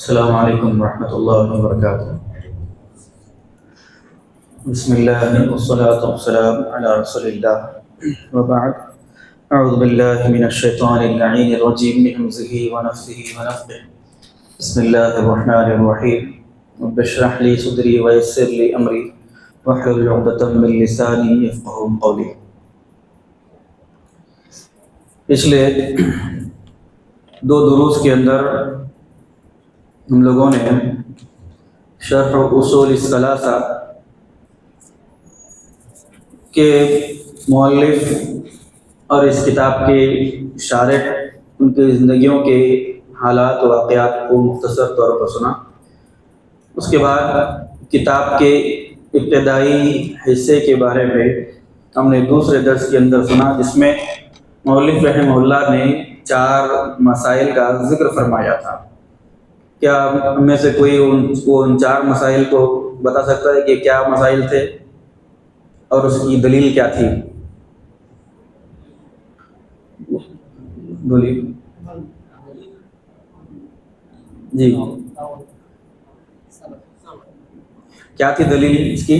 السلام علیکم ورحمۃ اللہ وبرکاتہ۔ بسم اللہ والصلاة والسلام علی رسول اللہ وبعد، اعوذ باللہ من الشیطان اللعین الرجیم من ہمزہ ونفثہ ونفثہ۔ بسم اللہ الرحمن الرحیم، رب اشرح لی صدری ویسر لی امری واحلل عقدۃ من لسانی یفقہوا قولی۔ پچھلے دو دروس کے اندر ہم لوگوں نے شرح اصول الثلاثہ کے مؤلف اور اس کتاب کے شارح ان کی زندگیوں کے حالات و واقعات کو مختصر طور پر سنا۔ اس کے بعد کتاب کے ابتدائی حصے کے بارے میں ہم نے دوسرے درس کے اندر سنا، جس میں مؤلف رحمہ اللہ نے 4 مسائل کا ذکر فرمایا تھا۔ کیا ہم میں سے کوئی ان 4 مسائل کو بتا سکتا ہے کہ کیا مسائل تھے اور اس کی دلیل کیا تھی؟ بولیے جی، کیا تھی دلیل اس کی؟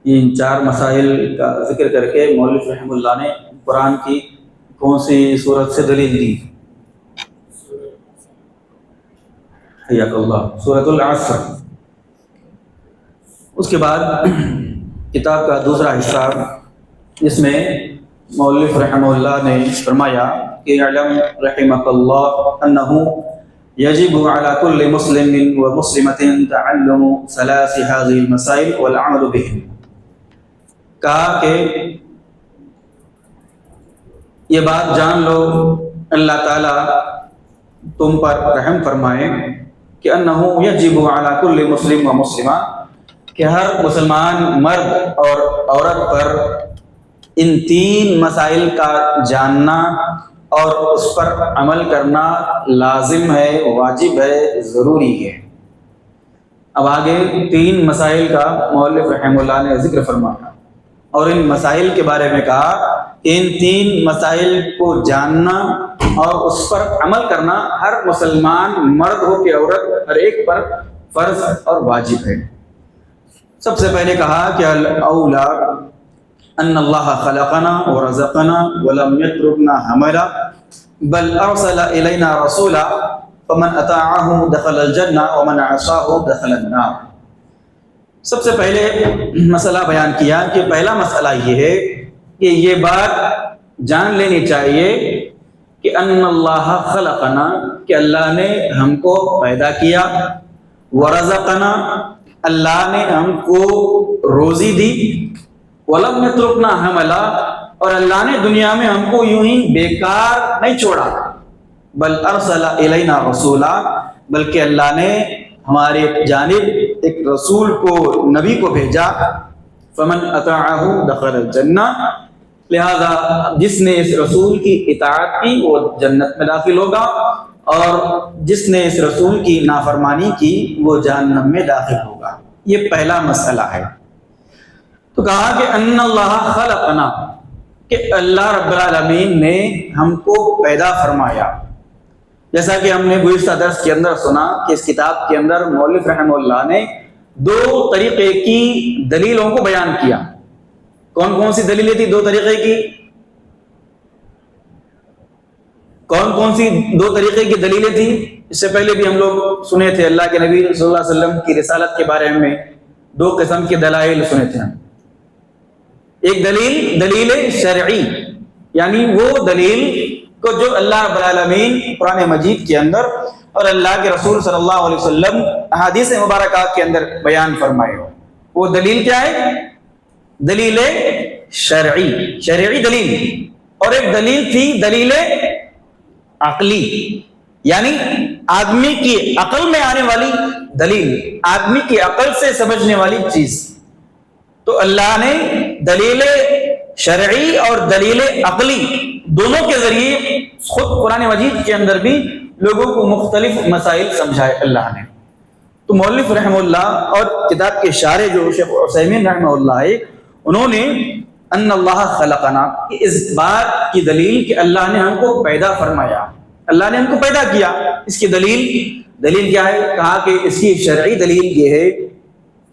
ان 4 مسائل کا ذکر کر کے مولوی رحمہ اللہ نے قرآن کی کون سی سورت سے دلیل دی؟ حیاک اللہ، سورۃ العصر۔ اس کے بعد کتاب کا دوسرا حصہ، جس میں مؤلف رحمہ اللہ نے فرمایا کہ اعلم رحمک اللہ انہ یجب علی کل مسلم و مسلمۃ تعلم 3 هذه المسائل والعمل بہن۔ کہا کہ یہ بات جان لو، اللہ تعالیٰ تم پر رحم فرمائے کہ انہو یجب علی کل مسلم و مسلمہ، کہ ہر مسلمان مرد اور عورت پر ان 3 مسائل کا جاننا اور اس پر عمل کرنا لازم ہے، واجب ہے، ضروری ہے۔ اب آگے 3 مسائل کا مؤلف رحمہ اللہ نے ذکر فرمایا اور ان مسائل کے بارے میں کہا کہ ان 3 مسائل کو جاننا اور اس پر عمل کرنا ہر مسلمان مرد ہو کہ عورت، ہر ایک پر فرض اور واجب ہے۔ سب سے پہلے کہا کہ الاولا ان اللہ خلقنا ورزقنا ولم يتركنا حملا بل ارسل الینا رسولا فمن اطاعه دخل الجنہ ومن عصاه دخل النار۔ سب سے پہلے مسئلہ بیان کیا کہ پہلا مسئلہ یہ ہے کہ یہ بات جان لینی چاہیے کہ ان اللہ خلقنا، کہ اللہ نے ہم کو پیدا کیا، ورزقنا، اللہ نے ہم کو روزی دی، ولم یترکنا حملا، اور اللہ نے دنیا میں ہم کو یوں ہی بیکار نہیں چھوڑا، بل ارسل الینا رسولا، بلکہ اللہ نے ہمارے جانب ایک رسول کو، نبی کو بھیجا، فمن اطاعہ دخل الجنہ، لہذا جس نے اس رسول کی اطاعت کی وہ جنت میں داخل ہوگا، اور جس نے اس رسول کی نافرمانی کی وہ جہنم میں داخل ہوگا۔ یہ پہلا مسئلہ ہے۔ تو کہا کہ ان اللہ خلقنا، کہ اللہ رب العالمین نے ہم کو پیدا فرمایا۔ جیسا کہ ہم نے گزشتہ درس کے اندر سنا کہ اس کتاب کے اندر مؤلف رحمہ اللہ نے 2 طریقے کی دلیلوں کو بیان کیا۔ کون کون سی دلیلیں تھی 2 طریقے کی؟ کون کون سی 2 طریقے کی دلیلیں تھیں؟ اس سے پہلے بھی ہم لوگ سنے تھے، اللہ کے نبی صلی اللہ علیہ وسلم کی رسالت کے بارے میں 2 قسم کے دلائل سنے تھے ہم۔ ایک دلیل شرعی، یعنی وہ دلیل کو جو اللہ رب العالمین قرآن مجید کے اندر اور اللہ کے رسول صلی اللہ علیہ وسلم احادیث مبارکات کے اندر بیان فرمائے ہو۔ وہ دلیل کیا ہے؟ دلیل شرعی دلیل۔ اور ایک دلیل تھی دلیل عقلی، یعنی آدمی کی عقل میں آنے والی دلیل، آدمی کی عقل سے سمجھنے والی چیز۔ تو اللہ نے دلیل شرعی اور دلیل عقلی دونوں کے ذریعے خود قرآن مجید کے اندر بھی لوگوں کو مختلف مسائل سمجھائے اللہ نے۔ تو مؤلف رحمہ اللہ اور کتاب کے شارح جو شیخ عثیمین رحمہ اللہ ہے، انہوں نے ان اللہ خلقنا، اس بات کی دلیل کہ اللہ نے ہم کو پیدا فرمایا، اللہ نے ہم کو پیدا کیا، اس کی دلیل کیا ہے؟ کہا کہ اس کی شرعی دلیل یہ ہے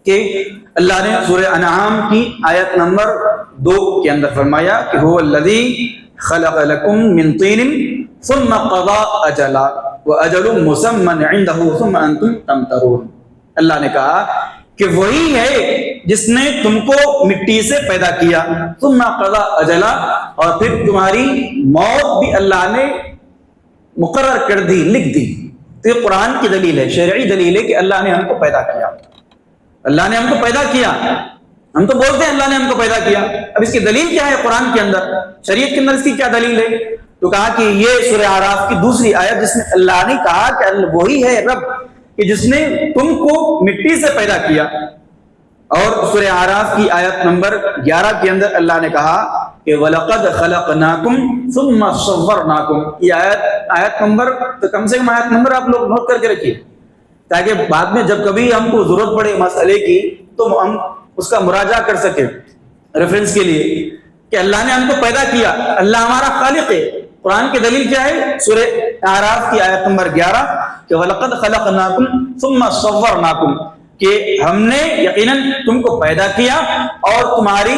کہ اللہ نے سورہ انعام کی آیت نمبر 2 کے اندر فرمایا کہ هو الذی خلق لکم من طین ثم قضى اجلا واجل مسمى عنده ثم انتم تمترون۔ اللہ نے کہا کہ وہی ہے جس نے تم کو مٹی سے پیدا کیا، ثم قضى اجلا، اور پھر تمہاری موت بھی اللہ نے مقرر کر دی، لکھ دی۔ تو یہ قرآن کی دلیل ہے، شرعی دلیل ہے کہ اللہ نے ہم کو پیدا کیا، اللہ نے ہم کو پیدا کیا۔ ہم تو بولتے ہیں اللہ نے ہم کو پیدا کیا، اب اس کی دلیل کیا ہے قرآن کے اندر، شریعت کے اندر اس کی کیا دلیل ہے؟ تو کہا کہ یہ سورہ اعراف کی دوسری آیت جس میں اللہ نے کہا کہ وہی ہے رب کہ جس نے تم کو مٹی سے پیدا کیا، اور سورہ اعراف کی آیت نمبر 11 کے اندر اللہ نے کہا کہ وَلَقَدْ خَلَقْنَاكُمْ ثُمَّ صَوَّرْنَاكُمْ۔ یہ آیت نمبر تو کم سے کم آیت نمبر آپ لوگ نوٹ کر کے رکھیے، تاکہ بعد میں جب کبھی ہم کو ضرورت پڑے مسئلے کی تو ہم اس کا مراجعہ کر سکیں ریفرنس کے لیے کہ اللہ نے ہم کو پیدا کیا، اللہ ہمارا خالق ہے۔ قرآن کی دلیل کیا ہے؟ سورہ اعراف کی آیت نمبر 11 کہ وَلَقَدْ خَلَقْنَاكُمْ ثُمَّ صَوَّرْنَاكُمْ، کہ ہم نے یقیناً تم کو پیدا کیا اور تمہاری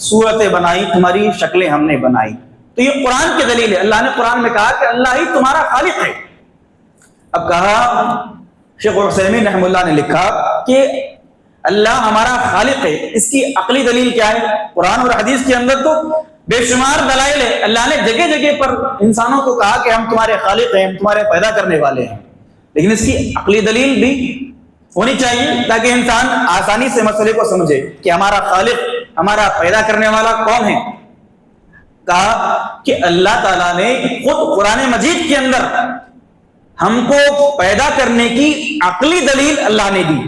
صورتیں بنائی، تمہاری شکلیں ہم نے بنائی۔ تو یہ قرآن کی دلیل ہے، اللہ نے قرآن میں کہا کہ اللہ ہی تمہارا خالق ہے۔ اب کہا شیخ عثیمین رحمہ اللہ نے لکھا کہ اللہ ہمارا خالق ہے، اس کی عقلی دلیل کیا ہے؟ قرآن اور حدیث کے اندر تو بے شمار دلائل ہے، اللہ نے جگہ جگہ پر انسانوں کو کہا کہ ہم تمہارے خالق ہیں، ہم تمہارے پیدا کرنے والے ہیں، لیکن اس کی عقلی دلیل بھی ہونی چاہیے تاکہ انسان آسانی سے مسئلے کو سمجھے کہ ہمارا خالق، ہمارا پیدا کرنے والا کون ہے۔ کہا کہ اللہ تعالیٰ نے خود قرآن مجید کے اندر ہم کو پیدا کرنے کی عقلی دلیل اللہ نے دی،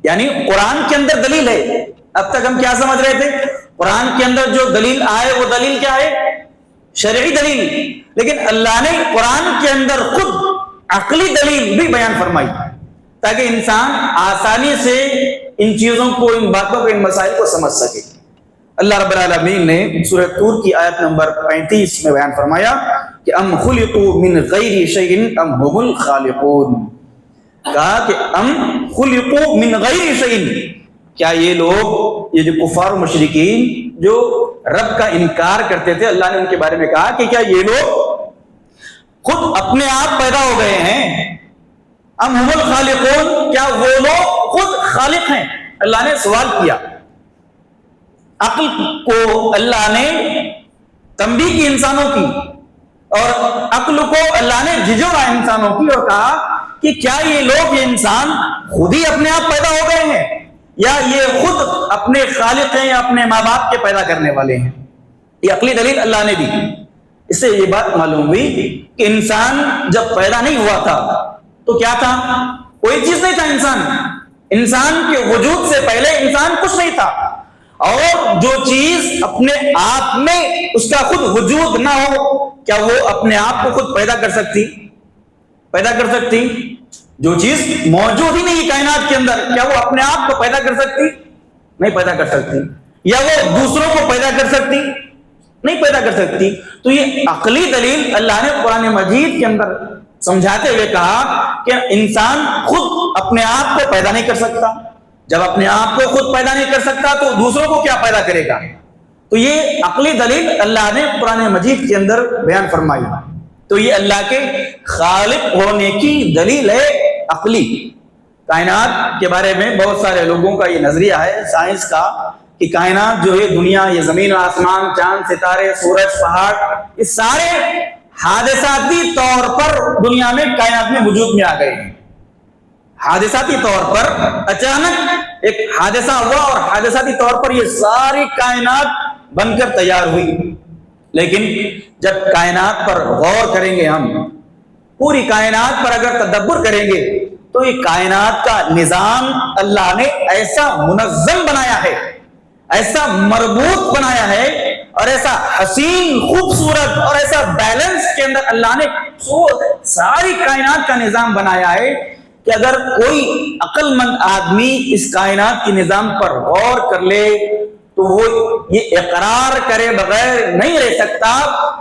یعنی قرآن کے اندر دلیل ہے۔ اب تک ہم کیا سمجھ رہے تھے؟ قرآن کے اندر جو دلیل آئے وہ دلیل کیا ہے؟ شرعی دلیل، لیکن اللہ نے قرآن کے اندر خود عقلی دلیل بھی بیان فرمائی تاکہ انسان آسانی سے ان چیزوں کو، ان باتوں کو، ان مسائل کو سمجھ سکے۔ اللہ رب العالمین نے سورہ طور کی آیت نمبر 35 میں بیان فرمایا کہ ام خلقوا من غیر شیء ام هم الخالقون۔ کہا کہ ام خلقوا من غیر شیء، کیا یہ لوگ، یہ جو کفار و مشرکین جو رب کا انکار کرتے تھے، اللہ نے ان کے بارے میں کہا کہ کیا یہ لوگ خود اپنے آپ پیدا ہو گئے ہیں؟ ام هم الخالقون، کیا وہ لوگ خود خالق ہیں؟ اللہ نے سوال کیا۔ عقل کو اللہ نے تنبیہ کی انسانوں کی، اور عقل کو اللہ نے جھجھوڑا انسانوں کی، اور کہا کہ کیا یہ لوگ، یہ انسان خود ہی اپنے آپ پیدا ہو گئے ہیں یا یہ خود اپنے خالق ہیں یا اپنے ماں باپ کے پیدا کرنے والے ہیں؟ یہ عقلی دلیل اللہ نے دی۔ اس سے یہ بات معلوم ہوئی کہ انسان جب پیدا نہیں ہوا تھا تو کیا تھا؟ کوئی چیز نہیں تھا۔ انسان کے وجود سے پہلے انسان کچھ نہیں تھا، اور جو چیز اپنے آپ میں اس کا خود وجود نہ ہو، کیا وہ اپنے آپ کو خود پیدا کر سکتی؟ جو چیز موجود ہی نہیں کائنات کے اندر، کیا وہ اپنے آپ کو پیدا کر سکتی؟ نہیں پیدا کر سکتی۔ یا وہ دوسروں کو پیدا کر سکتی؟ نہیں پیدا کر سکتی۔ تو یہ عقلی دلیل اللہ نے قرآن مجید کے اندر سمجھاتے ہوئے کہا کہ انسان خود اپنے آپ کو پیدا نہیں کر سکتا، جب اپنے آپ کو خود پیدا نہیں کر سکتا تو دوسروں کو کیا پیدا کرے گا؟ تو یہ عقلی دلیل اللہ نے قرآن مجید کے اندر بیان فرمائی۔ تو یہ اللہ کے خالق ہونے کی دلیل ہے عقلی۔ کائنات کے بارے میں بہت سارے لوگوں کا یہ نظریہ ہے، سائنس کا، کہ کائنات جو ہے، دنیا، یہ زمین و آسمان، چاند، ستارے، سورج، پہاڑ، یہ سارے حادثاتی طور پر دنیا میں، کائنات میں وجود میں آ گئے ہیں۔ حادثاتی طور پر اچانک ایک حادثہ ہوا اور حادثاتی طور پر یہ ساری کائنات بن کر تیار ہوئی۔ لیکن جب کائنات پر غور کریں گے، ہم پوری کائنات پر اگر تدبر کریں گے تو یہ کائنات کا نظام اللہ نے ایسا منظم بنایا ہے، ایسا مربوط بنایا ہے، اور ایسا حسین، خوبصورت اور ایسا بیلنس کے اندر اللہ نے ساری کائنات کا نظام بنایا ہے کہ اگر کوئی عقل مند آدمی اس کائنات کے نظام پر غور کر لے تو وہ یہ اقرار کرے بغیر نہیں رہ سکتا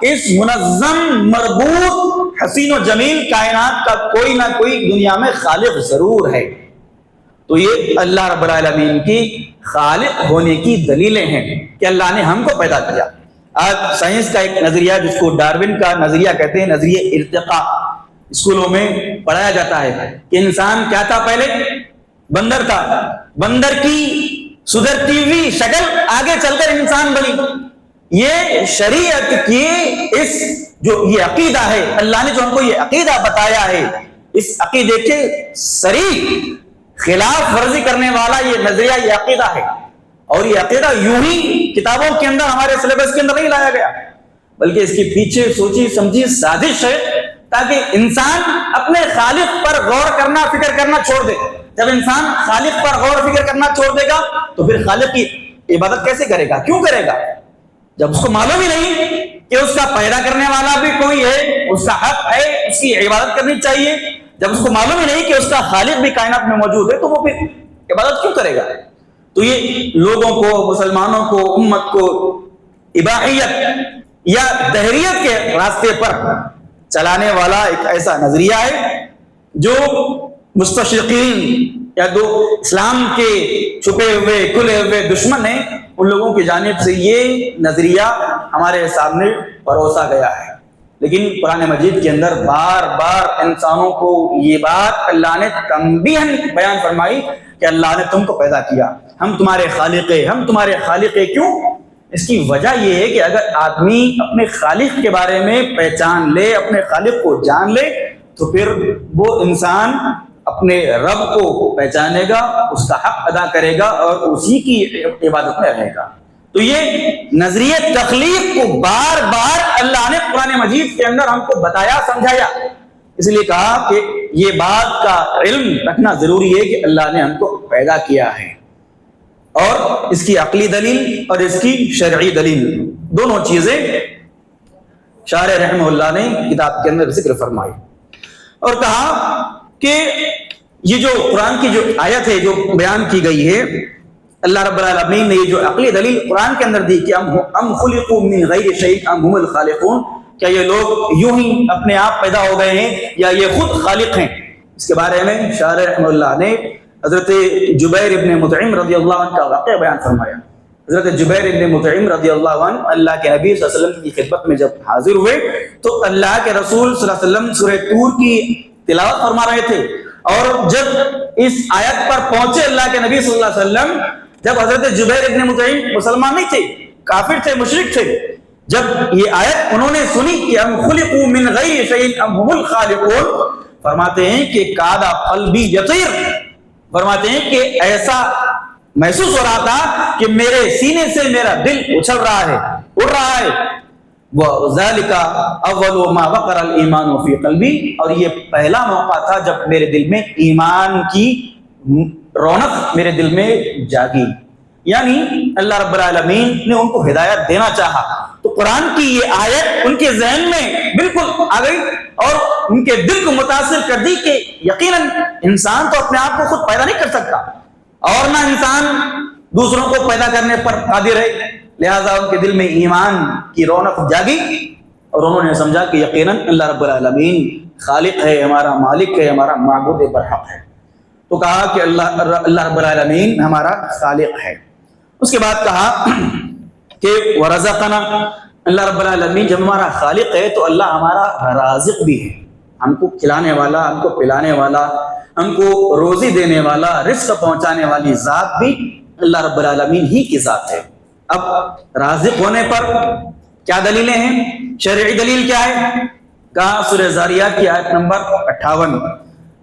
کہ اس منظم مربوط حسین و جمیل کائنات کا کوئی نہ کوئی دنیا میں خالق ضرور ہے۔ تو یہ اللہ رب العالمین کی خالق ہونے کی دلیلیں ہیں کہ اللہ نے ہم کو پیدا کیا۔ آج سائنس کا ایک نظریہ جس کو ڈارون کا نظریہ کہتے ہیں، نظریہ ارتقاء، اسکولوں میں پڑھایا جاتا ہے کہ انسان کیا تھا، پہلے بندر تھا، بندر کی سدھرتی ہوئی شکل آگے چل کر انسان بنی۔ یہ شریعت کی اس جو یہ عقیدہ ہے، اللہ نے جو ہم کو یہ عقیدہ بتایا ہے، اس عقیدے کے صریح خلاف ورزی کرنے والا یہ نظریہ، یہ عقیدہ ہے۔ اور یہ عقیدہ یوں ہی کتابوں کے اندر، ہمارے سلیبس کے اندر نہیں لایا گیا، بلکہ اس کے پیچھے سوچی سمجھی سازش ہے تاکہ انسان اپنے خالق پر غور کرنا، فکر کرنا چھوڑ دے۔ جب انسان خالق پر غور فکر کرنا چھوڑ دے گا تو پھر خالق کی عبادت کیسے کرے گا، کیوں کرے گا؟ جب اس کو معلوم ہی نہیں کہ اس کا پیدا کرنے والا بھی کوئی ہے، اس کا حق ہے، اس کی عبادت کرنی چاہیے، جب اس کو معلوم ہی نہیں کہ اس کا خالق بھی کائنات میں موجود ہے، تو وہ پھر عبادت کیوں کرے گا؟ تو یہ لوگوں کو، مسلمانوں کو، امت کو اباحیت یا دہریت کے راستے پر چلانے والا ایک ایسا نظریہ ہے جو مستشرقین یا دو اسلام کے چھپے ہوئے کھلے ہوئے دشمن ہیں، ان لوگوں کی جانب سے یہ نظریہ ہمارے سامنے پروسا گیا ہے۔ لیکن قرآن مجید کے اندر بار بار انسانوں کو یہ بات اللہ نے تنبیہاً بیان فرمائی کہ اللہ نے تم کو پیدا کیا، ہم تمہارے خالق ہیں، ہم تمہارے خالق ہیں۔ کیوں؟ اس کی وجہ یہ ہے کہ اگر آدمی اپنے خالق کے بارے میں پہچان لے، اپنے خالق کو جان لے، تو پھر وہ انسان اپنے رب کو پہچانے گا، اس کا حق ادا کرے گا اور اسی کی عبادت میں رہے گا۔ تو یہ نظریہ تخلیق کو بار بار اللہ نے قرآن مجید کے اندر ہم کو بتایا، سمجھایا، اس لیے کہا کہ یہ بات کا علم رکھنا ضروری ہے کہ اللہ نے ہم کو پیدا کیا ہے، اور اس کی عقلی دلیل اور اس کی شرعی دلیل دونوں چیزیں شارح رحمہ اللہ نے کتاب کے اندر ذکر فرمائی، اور کہا کہ یہ جو قرآن کی جو آیت ہے جو بیان کی گئی ہے، اللہ رب العالمین نے یہ جو عقلی دلیل قرآن کے اندر دی کہ ام خلقوا من غیر شیء ام هم الخالقون، کیا یہ لوگ یوں ہی اپنے آپ پیدا ہو گئے ہیں یا یہ خود خالق ہیں؟ اس کے بارے میں شارح رحمہ اللہ نے حضرت جبیر ابن مطعم رضی اللہ عنہ کا واقعہ بیان فرمایا۔ حضرت جبیر ابن مطعم رضی اللہ عنہ اللہ کے نبی صلی اللہ علیہ وسلم کی خدمت میں جب حاضر ہوئے تو اللہ کے رسول صلی اللہ علیہ وسلم سورہ طور کی تلاوت فرما رہے تھے، اور جب اس آیت پر پہنچے اللہ کے نبی صلی اللہ علیہ وسلم، جب حضرت جبیر ابن مطعم مسلمان نہیں تھے، کافر تھے، مشرک تھے، جب یہ آیت انہوں نے سنی کہ ام خلقوا من غیر شیء ام هم الخالقون، فرماتے ہیں کہ کاد قلبی یطیر، فرماتے ہیں کہ ایسا محسوس ہو رہا تھا کہ میرے سینے سے میرا دل اچھل رہا ہے، اڑ رہا ہے۔ وَذَلِكَ أَوَّلُ مَا وَقَرَ الْإِيمَانُ فِي قَلْبِي، اور یہ پہلا موقع تھا جب میرے دل میں ایمان کی رونق میرے دل میں جاگی، یعنی اللہ رب العالمین نے ان کو ہدایت دینا چاہا، تو قرآن کی یہ آیت ان کے ذہن میں بالکل آ گئی اور ان کے دل کو متاثر کر دی کہ یقیناً انسان تو اپنے آپ کو خود پیدا نہیں کر سکتا، اور نہ انسان دوسروں کو پیدا کرنے پر قادر ہے، لہذا ان کے دل میں ایمان کی رونق جاگی اور انہوں نے سمجھا کہ یقیناً اللہ رب العالمین خالق ہے، ہمارا مالک ہے، ہمارا معبود برحق ہے۔ تو کہا کہ اللہ رب العالمین ہمارا خالق ہے۔ اس کے بعد کہا کہ ورزقنا، اللہ رب العالمین جب ہمارا خالق ہے تو اللہ ہمارا رازق بھی ہے، ہم کو کھلانے والا، ہم کو پلانے والا، ہم کو روزی دینے والا، رزق پہنچانے والی ذات بھی اللہ رب العالمین ہی کی ذات ہے۔ اب رازق ہونے پر کیا دلیلیں ہیں؟ شرعی دلیل کیا ہے؟ کہا سورہ زاریات کی آیت نمبر 58،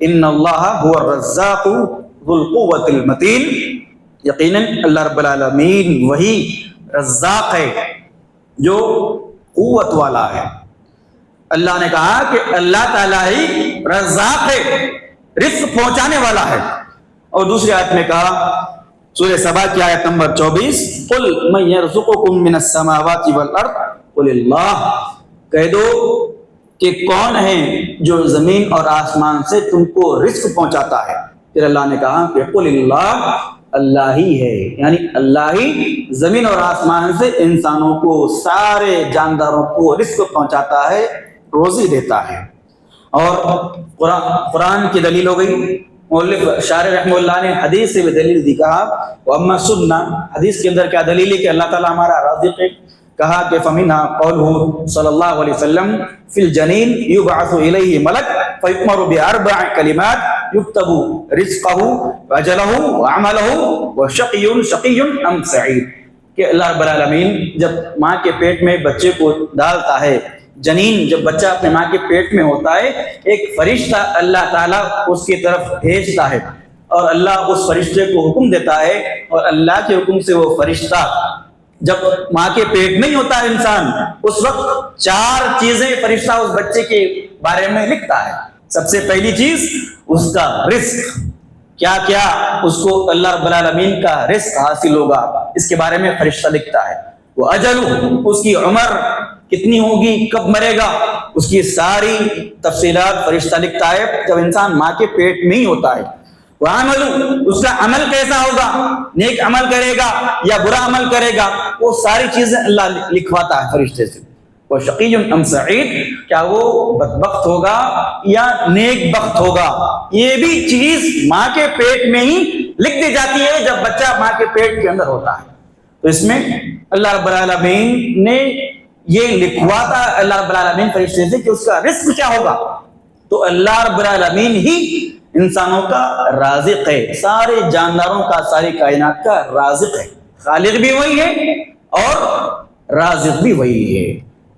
ان اللہ هو الرزاق ذو القوة المتین، یقیناً اللہ رب العالمین وہی رزاق ہے جو قوت والا ہے۔ اللہ نے کہا کہ اللہ تعالیٰ ہی رزاق ہے، رزق پہنچانے والا ہے۔ اور دوسری آیت میں کہا سورہ سبا کی آیت نمبر 24، قل من یرزقکم من السماوات والارض قل اللہ، کہہ دو کہ کون ہے جو زمین اور آسمان سے تم کو رزق پہنچاتا ہے۔ پھر اللہ نے کہا کہ قل اللہ، اللہ ہی ہے، یعنی اللہ ہی زمین اور آسمان سے انسانوں کو، سارے جانداروں کو رزق پہنچاتا ہے، روزی دیتا ہے۔ اور قرآن کی دلیل ہو گئی، مؤلف شارح رحمہ اللہ نے حدیث سے بھی دلیل دی، کہا وَأَمَّا السُّنَّةُ، حدیث کے اندر کیا دلیل ہے کہ اللہ تعالیٰ ہمارا رازق ہے؟ کہا کہ فَمِنْهَا قَوْلُهُ صلی اللہ علیہ وسلم فِي الْجَنِينِ يُبْعَثُ إِلَيْهِ مَلَكٌ فَيُؤْمَرُ بِأَرْبَعِ كَلِمَاتٍ يُكْتَبُ رِزْقَهُ وَأَجَلَهُ وَعَمَلَهُ وَشَقِيٌّ أَمْ سَعِيدٌ، کہ اللہ رب العالمین جب ماں کے پیٹ میں بچے کو ڈالتا ہے، جنین جب بچہ اپنے ماں کے پیٹ میں ہوتا ہے، ایک فرشتہ اللہ تعالیٰ اس کی طرف بھیجتا ہے، اور اللہ اس فرشتے کو حکم دیتا ہے، اور اللہ کے حکم سے وہ فرشتہ جب ماں کے پیٹ میں ہی ہوتا ہے انسان، اس وقت 4 چیزیں فرشتہ اس بچے کے بارے میں لکھتا ہے۔ سب سے پہلی چیز اس کا رزق، کیا کیا اس کو اللہ رب العالمین کا رزق حاصل ہوگا، اس کے بارے میں فرشتہ لکھتا ہے۔ وہ اجل، اس کی عمر کتنی ہوگی، کب مرے گا، اس کی ساری تفصیلات فرشتہ لکھتا ہے جب انسان ماں کے پیٹ میں ہی ہوتا ہے۔ وعمل، اس کا عمل کیسا ہوگا، نیک عمل کرے گا یا برا عمل کرے گا، وہ ساری چیزیں اللہ لکھواتا ہے فرشتے سے۔ وہ شقی ام سعید، کیا وہ بدبخت ہوگا یا نیک بخت ہوگا، یہ بھی چیز ماں کے پیٹ میں ہی لکھ دی جاتی ہے جب بچہ ماں کے پیٹ کے اندر ہوتا ہے۔ تو اس میں اللہ رب العالمین نے یہ لکھواتا ہے، اللہ رب العالمین فرشتے سے، کہ اس کا رزق کیا ہوگا۔ تو اللہ رب العالمین ہی انسانوں کا رازق ہے، سارے جانداروں کا، ساری کائنات کا رازق ہے، خالق بھی وہی ہے اور رازق بھی وہی ہے۔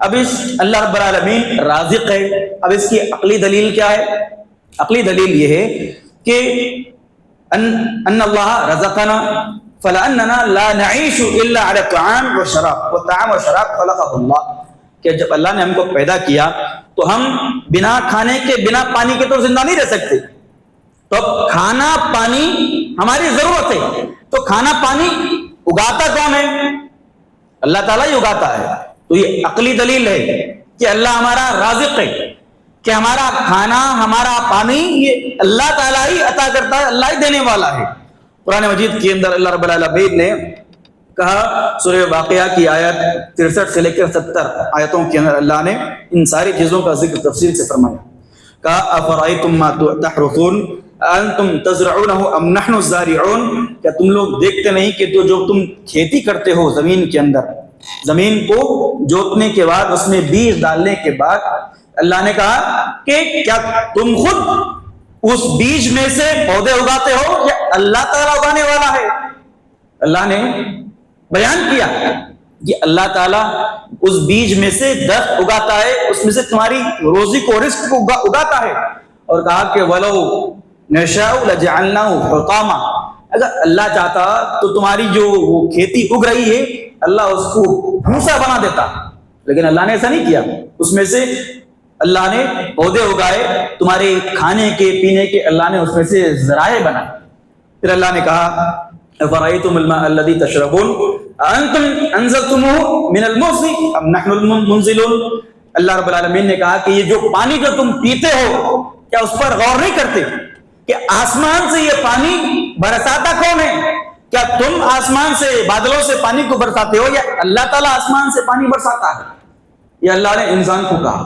اب اس اللہ رب العالمین رازق ہے، اب اس کی عقلی دلیل کیا ہے؟ عقلی دلیل یہ ہے کہ ان اللہ رزقنا فلاننا لا نعيش الا على الطعام والشراب والطعام والشراب خلقه اللہ، کہ جب اللہ نے ہم کو پیدا کیا تو ہم بنا کھانے کے، بنا پانی کے تو زندہ نہیں رہ سکتے، تو اب کھانا پانی ہماری ضرورت ہے، تو کھانا پانی اگاتا کون ہے؟ اللہ تعالیٰ ہی اگاتا ہے۔ تو یہ عقلی دلیل ہے کہ اللہ ہمارا رازق ہے، کہ ہمارا کھانا، ہمارا پانی یہ اللہ تعالیٰ ہی عطا کرتا ہے، اللہ ہی دینے والا ہے۔ قرآن مجید کے اندر اللہ رب العالمین نے کہا، سورہ واقعہ کی آیت 63 سے لے کر 70 آیتوں کے اندر اللہ نے ان ساری چیزوں کا ذکر تفصیل سے فرمایا۔ کہا افرأیتم ما تحرثون انتم تزرعونه ام نحن الزارعون، کیا تم لوگ دیکھتے نہیں کہ جو تم کھیتی کرتے ہو زمین کے اندر، زمین کو جوتنے کے بعد اس میں بیج ڈالنے کے بعد اللہ نے کہا کہ کیا تم خود اس بیج میں سے پودے اگاتے ہو یا اللہ تعالیٰ اگانے والا ہے؟ اللہ نے بیان کیا کہ اللہ تعالیٰ اس بیج میں سے درخت اگاتا ہے، اس میں سے تمہاری روزی کو، رزق کو اگاتا ہے، اور کہا کہ وَلَوْ نَشَاءُ لَجَعَلْنَاهُ حُطَامًا، اگر اللہ چاہتا تو تمہاری جو وہ کھیتی اگ رہی ہے اللہ اس کو بھوسا بنا دیتا، لیکن اللہ نے ایسا نہیں کیا، اس میں سے اللہ نے پودے اگائے، تمہارے کھانے کے، پینے کے، اللہ نے اس میں سے ذرائع بنائے۔ پھر اللہ نے کہا افرأیتم الماء الذی تشربون انتم انزلتموه من المزن ام نحن المنزلون، اللہ رب العالمین نے کہا کہ یہ جو پانی جو تم پیتے ہو، کیا اس پر غور نہیں کرتے کہ آسمان سے یہ پانی برساتا کون ہے؟ کیا تم آسمان سے، بادلوں سے پانی کو برساتے ہو یا اللہ تعالیٰ آسمان سے پانی برساتا ہے؟ یہ اللہ نے انسان کو کہا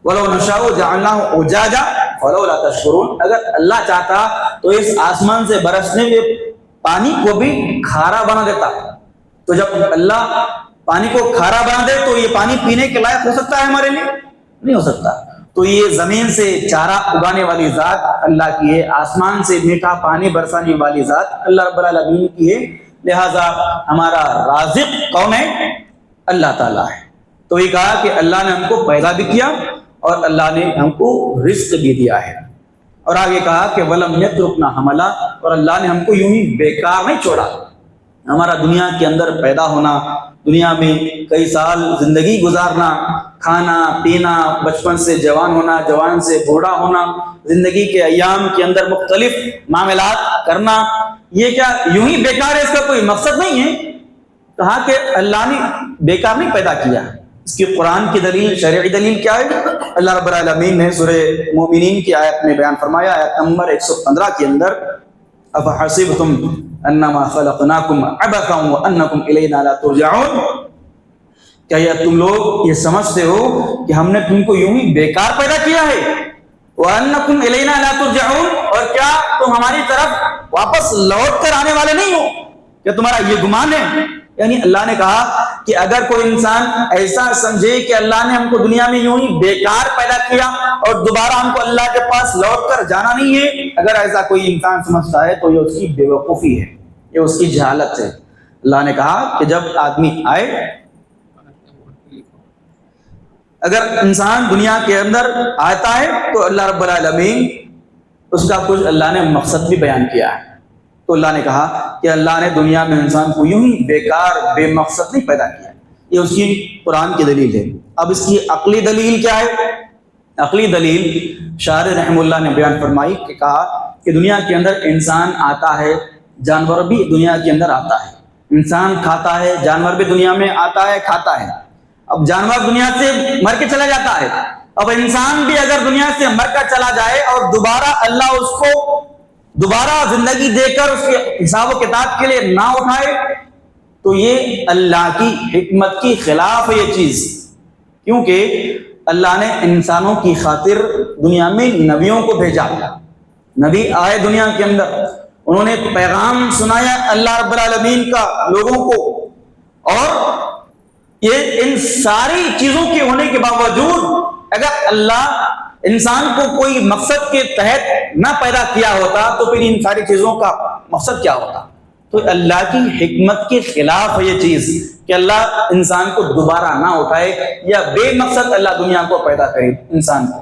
وَلَوْ نَشَاءُ جَعَلْنَاهُ أُجَاجًا فَلَوْلَا تَشْكُرُونَ، اگر اللہ چاہتا تو اس آسمان سے برسنے ہوئے پانی کو بھی کھارا بنا دیتا، تو جب اللہ پانی کو کھارا بنا دے تو یہ پانی پینے کے لائق ہو سکتا ہے ہمارے لیے؟ نہیں ہو سکتا۔ تو یہ زمین سے چارہ اگانے والی ذات اللہ کی ہے، آسمان سے میٹھا پانی برسانے والی ذات اللہ رب العالمین کی ہے، لہذا ہمارا رازق کون ہے؟ اللہ تعالیٰ ہے۔ تو یہ کہا کہ اللہ نے ہم کو پیدا بھی کیا اور اللہ نے ہم کو رزق بھی دیا ہے، اور آگے کہا کہ وَلَمْ يَتْرُكْنَا حَمَلًا، اور اللہ نے ہم کو یوں ہی بیکار نہیں چھوڑا۔ ہمارا دنیا کے اندر پیدا ہونا، دنیا میں کئی سال زندگی گزارنا، کھانا پینا، بچپن سے جوان ہونا، جوان سے بوڑھا ہونا، زندگی کے ایام کے اندر مختلف معاملات کرنا، یہ کیا یوں ہی بیکار ہے؟ اس کا کوئی مقصد نہیں ہے۔ کہا کہ اللہ نے بیکار نہیں پیدا کیا۔ اس کی قرآن کی دلیل، شرعی دلیل کیا ہے؟ اللہ رب العالمین نے سورہ مومنین کی آیت میں بیان فرمایا، آیت نمبر 115 کے اندر افحسبتم انما خلقناکم عبثا وانکم الینا لا ترجعون، کیا یہ تم لوگ یہ سمجھتے ہو کہ ہم نے تم کو یوں ہی بیکار پیدا کیا ہے؟ وانکم الینا لا ترجعون، اور کیا تم ہماری طرف واپس لوٹ کر آنے والے نہیں ہو؟ کیا تمہارا یہ گمان ہے؟ یعنی اللہ نے کہا کہ اگر کوئی انسان ایسا سمجھے کہ اللہ نے ہم کو دنیا میں یوں ہی بیکار پیدا کیا اور دوبارہ ہم کو اللہ کے پاس لوٹ کر جانا نہیں ہے، اگر ایسا کوئی انسان سمجھتا ہے تو یہ اس کی بے وقوفی ہے، یہ اس کی جہالت ہے۔ اللہ نے کہا کہ جب آدمی آئے، اگر انسان دنیا کے اندر آتا ہے تو اللہ رب العالمین اس کا کچھ اللہ نے مقصد بھی بیان کیا ہے۔ تو اللہ نے کہا کہ اللہ نے دنیا میں انسان کو یوں ہی بیکار بے مقصد نہیں پیدا کیا، یہ اس کی قرآن کی دلیل ہے۔ اب اس کی عقلی دلیل کیا ہے؟ عقلی دلیل شاعر رحم اللہ نے بیان فرمائی کہ کہا کہ دنیا کے اندر انسان آتا ہے، جانور بھی دنیا کے اندر آتا ہے، انسان کھاتا ہے، جانور بھی دنیا میں آتا ہے کھاتا ہے۔ اب جانور دنیا سے مر کے چلا جاتا ہے، اب انسان بھی اگر دنیا سے مر کر چلا جائے اور دوبارہ اللہ اس کو دوبارہ زندگی دے کر اس کے حساب و کتاب کے لیے نہ اٹھائے تو یہ اللہ کی حکمت کی خلاف ہے یہ چیز، کیونکہ اللہ نے انسانوں کی خاطر دنیا میں نبیوں کو بھیجا، نبی آئے دنیا کے اندر، انہوں نے پیغام سنایا اللہ رب العالمین کا لوگوں کو، اور یہ ان ساری چیزوں کے ہونے کے باوجود اگر اللہ انسان کو کوئی مقصد کے تحت نہ پیدا کیا ہوتا تو پھر ان ساری چیزوں کا مقصد کیا ہوتا؟ تو اللہ کی حکمت کے خلاف ہے یہ چیز کہ اللہ انسان کو دوبارہ نہ اٹھائے یا بے مقصد اللہ دنیا کو پیدا کرے انسان کو۔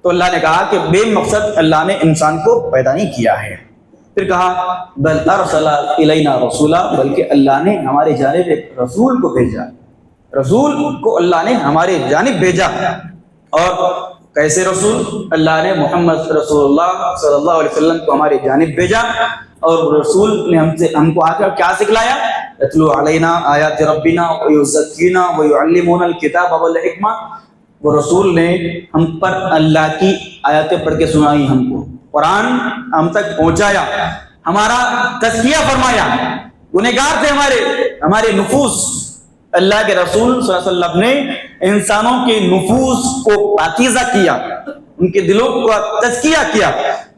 تو اللہ نے کہا کہ بے مقصد اللہ نے انسان کو پیدا نہیں کیا ہے۔ پھر کہا بل ارسل الینا رسولا، بلکہ اللہ نے ہمارے جانب ایک رسول کو بھیجا، رسول کو اللہ نے ہمارے جانب بھیجا۔ اور کیسے رسول؟ اللہ نے محمد رسول اللہ صلی اللہ علیہ وسلم کو ہمارے جانب بھیجا، اور رسول نے ہم کو آ کر کیا سکھلایا؟ یتلو علینا آیات ربنا ویزکینا ویعلمنا الکتاب والحکمہ، وہ رسول نے ہم پر اللہ کی آیاتیں پڑھ کے سنائی، ہم کو قرآن ہم تک پہنچایا، ہمارا تزکیہ فرمایا، گنہگار تھے ہمارے نفوس۔ اللہ کے رسول صلی اللہ علیہ وسلم نے انسانوں کے نفوس کو پاکیزہ کیا، ان کے دلوں کا تزکیہ کیا۔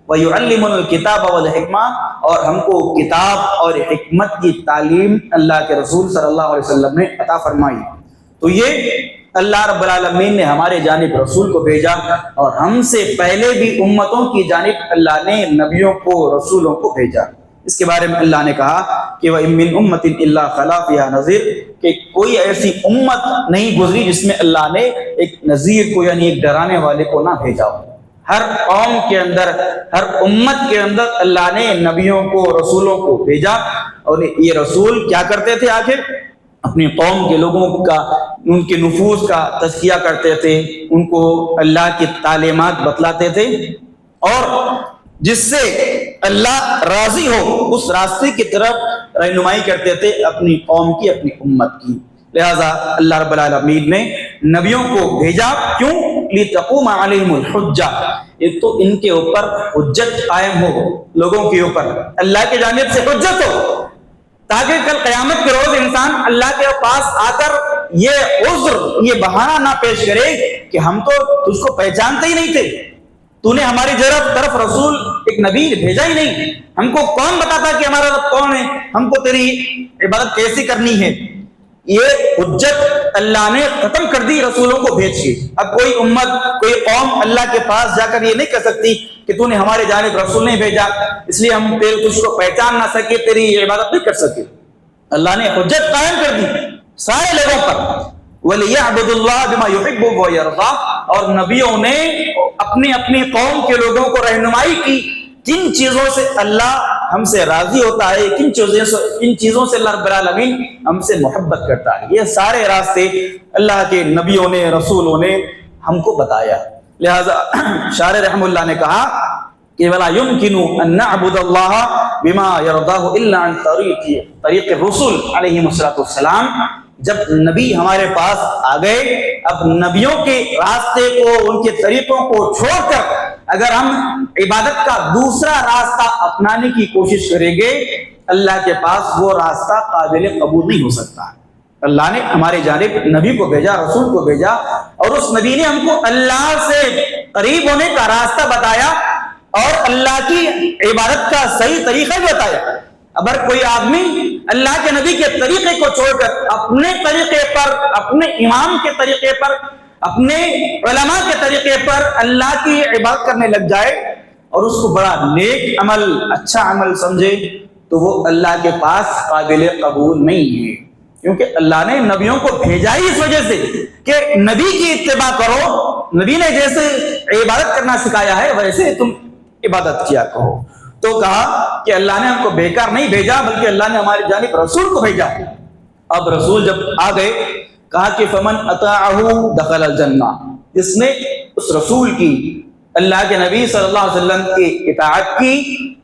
وَيُعَلِّمُنَا الْكِتَابَ وَالْحِکْمَةَ، اور ہم کو کتاب اور حکمت کی تعلیم اللہ کے رسول صلی اللہ علیہ وسلم نے عطا فرمائی۔ تو یہ اللہ رب العالمین نے ہمارے جانب رسول کو بھیجا، اور ہم سے پہلے بھی امتوں کی جانب اللہ نے نبیوں کو، رسولوں کو بھیجا۔ اس کے بارے میں اللہ نے کہا کہ وَإِن مِّن أُمَّةٍ إِلَّا خَلَا فِيهَا نَذِيرٌ، کہ کوئی ایسی امت نہیں گزری جس میں اللہ نے ایک نذیر کو یعنی ایک ڈرانے والے کو نہ بھیجا ہو۔ ہر قوم کے اندر، ہر امت کے اندر اللہ نے نبیوں کو، رسولوں کو بھیجا، اور یہ رسول کیا کرتے تھے؟ آخر اپنی قوم کے لوگوں کا، ان کے نفوس کا تزکیہ کرتے تھے، ان کو اللہ کی تعلیمات بتلاتے تھے، اور جس سے اللہ راضی ہو اس راستے کی طرف رہنمائی کرتے تھے اپنی قوم کی، اپنی امت کی۔ لہذا اللہ رب العالمین نے نبیوں کو بھیجا، کیوں؟ لِتَقُومَ عَلَيْهِمُ الْحُجَّةُ، ایک تو ان کے اوپر حجت قائم ہو، لوگوں کے اوپر اللہ کے جانب سے حجت ہو، تاکہ کل قیامت کے روز انسان اللہ کے پاس آ کر یہ عذر، یہ بہانہ نہ پیش کرے کہ ہم تو تجھ کو پہچانتے ہی نہیں تھے، تو نے ہماری طرف رسول ایک نبی بھیجا ہی نہیں، ہم کو کون بتاتا کہ ہمارا رب کون ہے، ہم کو تیری عبادت کیسی کرنی ہے۔ یہ حجت اللہ نے ختم کر دی رسولوں کو بھیج کے۔ اب کوئی امت، کوئی قوم اللہ کے پاس جا کر یہ نہیں کہہ سکتی کہ تو نے ہمارے جانب رسول نہیں بھیجا، اس لیے ہم تجھ کو پہچان نہ سکے، تیری عبادت نہیں کر سکے۔ اللہ نے حجت قائم کر دی سارے لوگوں پر۔ وَلِيَعْبُدُ اللَّهَ بِمَا يُحِبُّ وَيَرْضَىٰ، اور نبیوں نے اپنی قوم کے لوگوں کو رہنمائی کی کن چیزوں سے اللہ ہم سے راضی ہوتا ہے، کن چیزوں سے اللہ رب العالمین ہم سے محبت کرتا ہے، یہ سارے راستے اللہ کے نبیوں نے، رسولوں نے ہم کو بتایا۔ لہذا شاعر رحم اللہ نے کہا کہ وَلَا يُمْكِنُ أَن نَعْبُدَ اللَّهَ بِمَا يَرْضَاهُ إِلَّا عَنْ طَرِيقِ الرُّسُلِ عَلَيْهِمُ السَّلَامُ۔ جب نبی ہمارے پاس آ گئے، اب نبیوں کے راستے کو، ان کے طریقوں کو چھوڑ کر اگر ہم عبادت کا دوسرا راستہ اپنانے کی کوشش کریں گے اللہ کے پاس وہ راستہ قابل قبول نہیں ہو سکتا. اللہ نے ہمارے جانب نبی کو بھیجا, رسول کو بھیجا, اور اس نبی نے ہم کو اللہ سے قریب ہونے کا راستہ بتایا اور اللہ کی عبادت کا صحیح طریقہ بھی بتایا. اگر کوئی آدمی اللہ کے نبی کے طریقے کو چھوڑ کر اپنے طریقے پر, اپنے امام کے طریقے پر, اپنے علماء کے طریقے پر اللہ کی عبادت کرنے لگ جائے اور اس کو بڑا نیک عمل, اچھا عمل سمجھے, تو وہ اللہ کے پاس قابل قبول نہیں ہے. کیونکہ اللہ نے نبیوں کو بھیجا ہی اس وجہ سے کہ نبی کی اتباع کرو, نبی نے جیسے عبادت کرنا سکھایا ہے ویسے تم عبادت کیا کرو. تو کہا کہ اللہ نے ہم کو بیکار نہیں بھیجا بلکہ اللہ نے ہماری جانب رسول کو بھیجا. اب رسول جب آ گئے کہا کہ فمن اطاعہ دخل الجنہ, جس نے اس رسول کی, اللہ کے نبی صلی اللہ علیہ وسلم کی اطاعت کی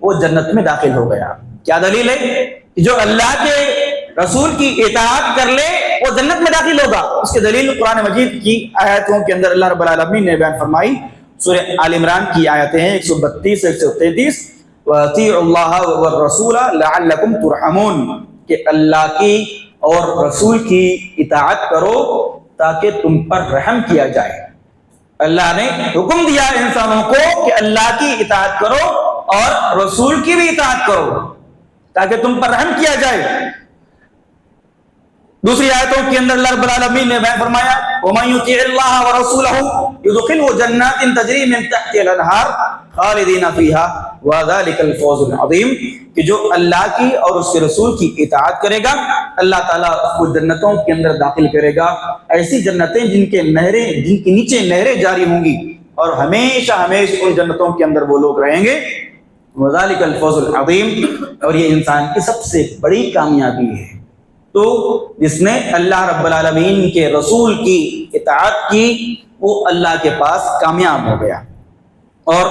وہ جنت میں داخل ہو گیا. کیا دلیل ہے؟ جو اللہ کے رسول کی اطاعت کر لے وہ جنت میں داخل ہوگا. اس کی دلیل قرآن مجید کی آیاتوں کے اندر اللہ رب العالمین نے بیان فرمائی. سورہ آل عمران کی آیتیں ہیں 132 سے 133, وَأَطِيعُوا اللَّهَ وَالرَّسُولَ لَعَلَّكُمْ تُرْحَمُونَ, کہ اللہ کی اور رسول کی اطاعت کرو تاکہ تم پر رحم کیا جائے. اللہ نے حکم دیا انسانوں کو کہ اللہ کی اطاعت کرو اور رسول کی بھی اطاعت کرو تاکہ تم پر رحم کیا جائے. دوسری آیتوں کے اندر اللہ رب العالمین نے بیان فرمایا وَمَن يُطِعِ اللَّهَ وَرَسُولَهُ يُدْخِلْهُ جَنَّاتٍ تَجْرِي مِن تَحْتِهَا الْأَنْهَارُ خَالِدِينَ فِيهَا وَذَلِكَ الْفَوْزُ الْعَظِيمُ, کہ جو اللہ کی اور اس کے رسول کی اطاعت کرے گا اللہ تعالیٰ اس کو جنتوں کے اندر داخل کرے گا. ایسی جنتیں جن کے نیچے نہریں جاری ہوں گی اور ہمیشہ ان جنتوں کے اندر وہ لوگ رہیں گے. وَذَلِكَ الْفَوْزُ الْعَظِيمُ, اور یہ انسان کی سب سے بڑی کامیابی ہے. تو جس نے اللہ رب العالمین کے رسول کی اطاعت کی وہ اللہ کے پاس کامیاب ہو گیا. اور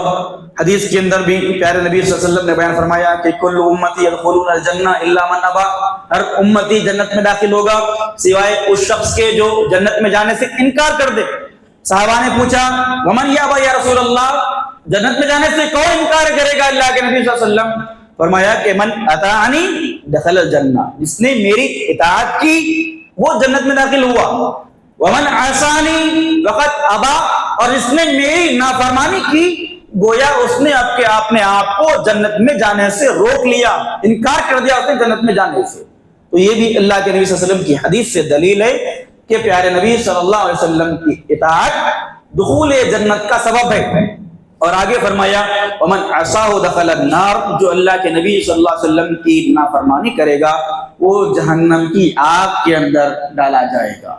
حدیث کے اندر بھی پیارے نبی صلی اللہ علیہ وسلم نے بیان فرمایا کہ کل امتی یدخلون الجنہ الا من ابا, ہر امتی جنت میں داخل ہوگا سوائے اس شخص کے جو جنت میں جانے سے انکار کر دے. صحابہ نے پوچھا ومن یابا یا رسول اللہ, جنت میں جانے سے کون انکار کرے گا اللہ کے نبی صلی اللہ علیہ وسلم؟ فرمایا کہ من اطاعنی دخل الجنہ, جس نے میری اطاعت کی وہ جنت میں داخل ہوا. ومن عصانی فقد ابا, اور جس نے میری نافرمانی کی گویا اس نے اپنے آپ کو جنت میں جانے سے روک لیا, انکار کر دیا اس نے جنت میں جانے سے. تو یہ بھی اللہ کے نبی صلی اللہ علیہ وسلم کی حدیث سے دلیل ہے کہ پیارے نبی صلی اللہ علیہ وسلم کی اطاعت دخول جنت کا سبب ہے. اور آگے فرمایا ومن عصاه دخل النار, جو اللہ کے نبی صلی اللہ علیہ وسلم کی نافرمانی کرے گا وہ جہنم کی آگ کے اندر ڈالا جائے گا.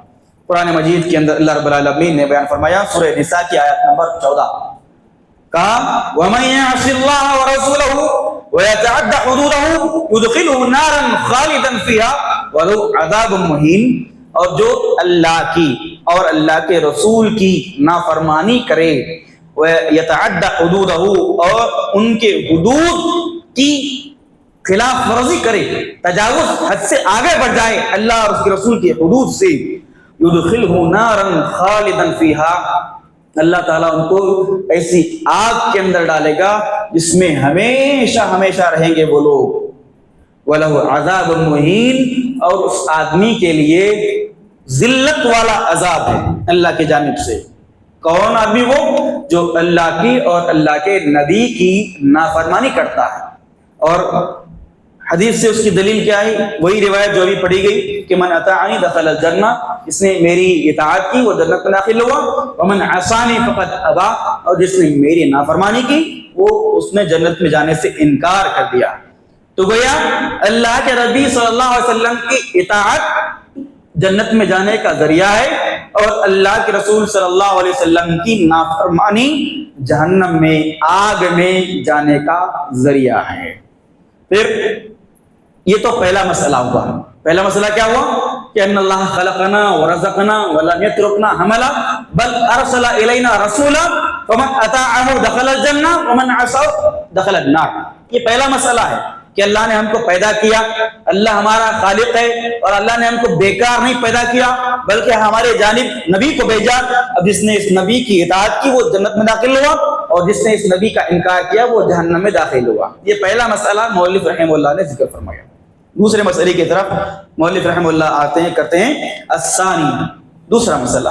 قرآن مجید کے اندر اللہ رب العالمین نے بیان فرمایا سورہ نساء کی آیت نمبر 14, کہا وَمَن يَعْصِ اللَّهَ وَرَسُولَهُ وَيَتَعَدَّ حُدُودَهُ يُدْخِلْهُ نَارًا خَالِدًا فِيهَا وَلَهُ عَذَابٌ مُهِينٌ, اور جو اللہ کی اور اللہ کے رسول کی نافرمانی کرے وَيَتَعَدَّ حُدُودَهُ, اور ان کے حدود کی خلاف ورزی کرے, تجاوز حد سے آگے بڑھ جائے اللہ اور اس کے رسول کے حدود سے, يُدْخِلْهُ نَارًا خَالِدًا فِيهَا, اللہ تعالیٰ ان کو ایسی آگ کے اندر ڈالے گا جس میں ہمیشہ ہمیشہ رہیں گے وہ لوگ. وَلَهُ عَذَابٌ مُهِينٌ, اور اس آدمی کے لیے ذلت والا عذاب ہے اللہ کی جانب سے. کون آدمی؟ وہ جو اللہ کی اور اللہ کے نبی کی نافرمانی کرتا ہے. اور حدیث سے اس کی دلیل کیا ہے؟ وہی روایت جو ابھی پڑھی گئی کہ من اطاعنی دخل الجنہ, جس نے میری اطاعت کی وہ جنت میں داخل ہوا. ومن عصانی فقد ابا, اور جس نے میری نافرمانی کی وہ اس نے جنت میں جانے سے انکار کر دیا. تو گویا اللہ کے نبی صلی اللہ علیہ وسلم کی اطاعت جنت میں جانے کا ذریعہ ہے اور اللہ کے رسول صلی اللہ علیہ وسلم کی نافرمانی جہنم میں آگ میں جانے کا ذریعہ ہے. پھر یہ تو پہلا مسئلہ ہوا. پہلا مسئلہ کیا ہوا کہ ان اللہ خلقنا ورزقنا ولم يتركنا حملا بل ارسل الینا رسولا فمن اطاعه دخل الجنہ ومن عصاه دخل النار. یہ پہلا مسئلہ ہے کہ اللہ نے ہم کو پیدا کیا, اللہ ہمارا خالق ہے اور اللہ نے ہم کو بیکار نہیں پیدا کیا بلکہ ہمارے جانب نبی کو بھیجا. اب جس نے اس نبی کی اطاعت کی وہ جنت میں داخل ہوا اور جس نے اس نبی کا انکار کیا وہ جہنم میں داخل ہوا۔ یہ پہلا مسئلہ مؤلف رحمہ اللہ نے ذکر فرمایا۔ دوسرے مسئلے کی طرف مؤلف رحمہ اللہ آتے ہیں، کرتے ہیں الثانی، دوسرا مسئلہ۔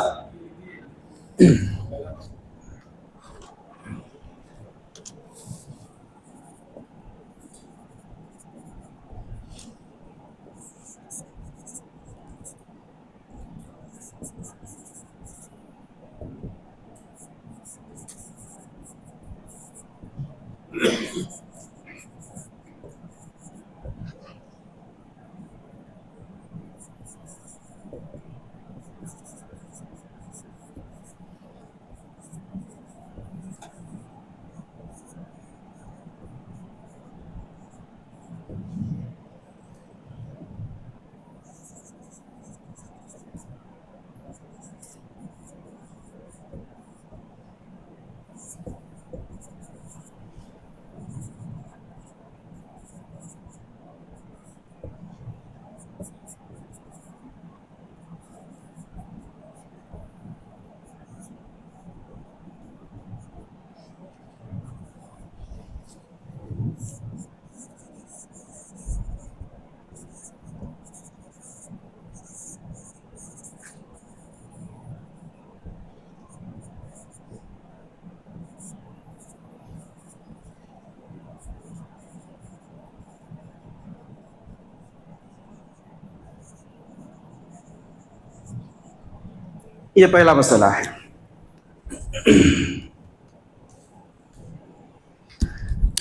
یہ پہلا مسئلہ ہے۔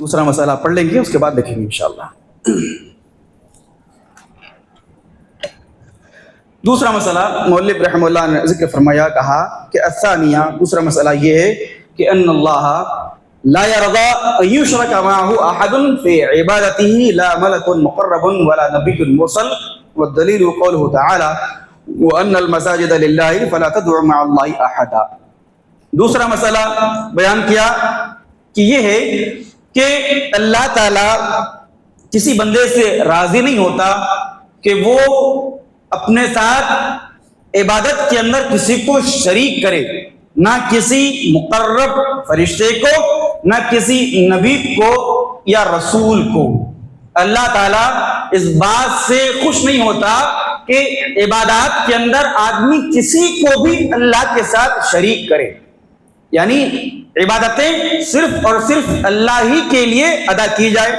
دوسرا مسئلہ پڑھ لیں گے، اس کے بعد دیکھیں گے انشاءاللہ۔ دوسرا مسئلہ مؤلف رحمہ اللہ نے ذکر فرمایا، کہا کہ الثانیہ، دوسرا مسئلہ یہ ہے کہ ان اللہ لا يرضى ان يشرك معه احد في عبادته، لا ملك مقرب ولا نبي مرسل، والدليل قوله تعالى وان المساجد لله فلا تدعوا مع الله احدا۔ دوسرا مسئلہ بیان کیا کہ یہ ہے کہ اللہ تعالی کسی بندے سے راضی نہیں ہوتا کہ وہ اپنے ساتھ عبادت کے اندر کسی کو شریک کرے، نہ کسی مقرب فرشتے کو، نہ کسی نبی کو یا رسول کو۔ اللہ تعالیٰ اس بات سے خوش نہیں ہوتا کہ عبادات کے اندر آدمی کسی کو بھی اللہ کے ساتھ شریک کرے، یعنی عبادتیں صرف اور صرف اللہ ہی کے لیے ادا کی جائے،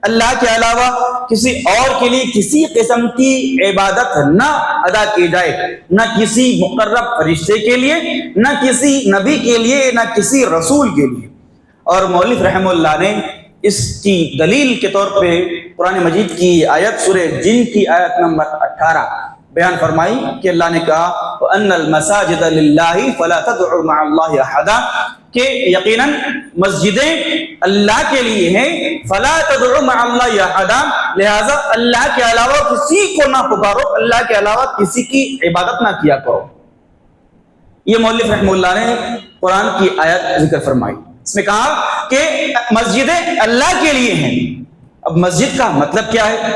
اللہ کے علاوہ کسی اور کے لیے کسی قسم کی عبادت نہ ادا کی جائے، نہ کسی مقرب فرشتے کے لیے، نہ کسی نبی کے لیے، نہ کسی رسول کے لیے۔ اور مؤلف رحمہ اللہ نے اس کی دلیل کے طور پہ قرآن مجید کی آیت سورہ جن کی آیت نمبر 18 بیان فرمائی کہ اللہ نے کہا وَأَنَّ الْمَسَاجِدَ لِلَّهِ فَلَا تَدْعُوا مَعَ اللَّهِ أَحَدًا، کہ یقیناً مسجدیں اللہ کے لیے ہیں، فَلَا تَدْعُوا مَعَ اللَّهِ أَحَدًا، لہذا اللہ کے علاوہ کسی کو نہ پکارو، اللہ کے علاوہ کسی کی عبادت نہ کیا کرو۔ یہ مؤلف رحمہ اللہ نے قرآن کی آیت ذکر فرمائی، اس میں کہا کہ مسجدیں اللہ کے لیے ہیں۔ اب مسجد کا مطلب کیا ہے؟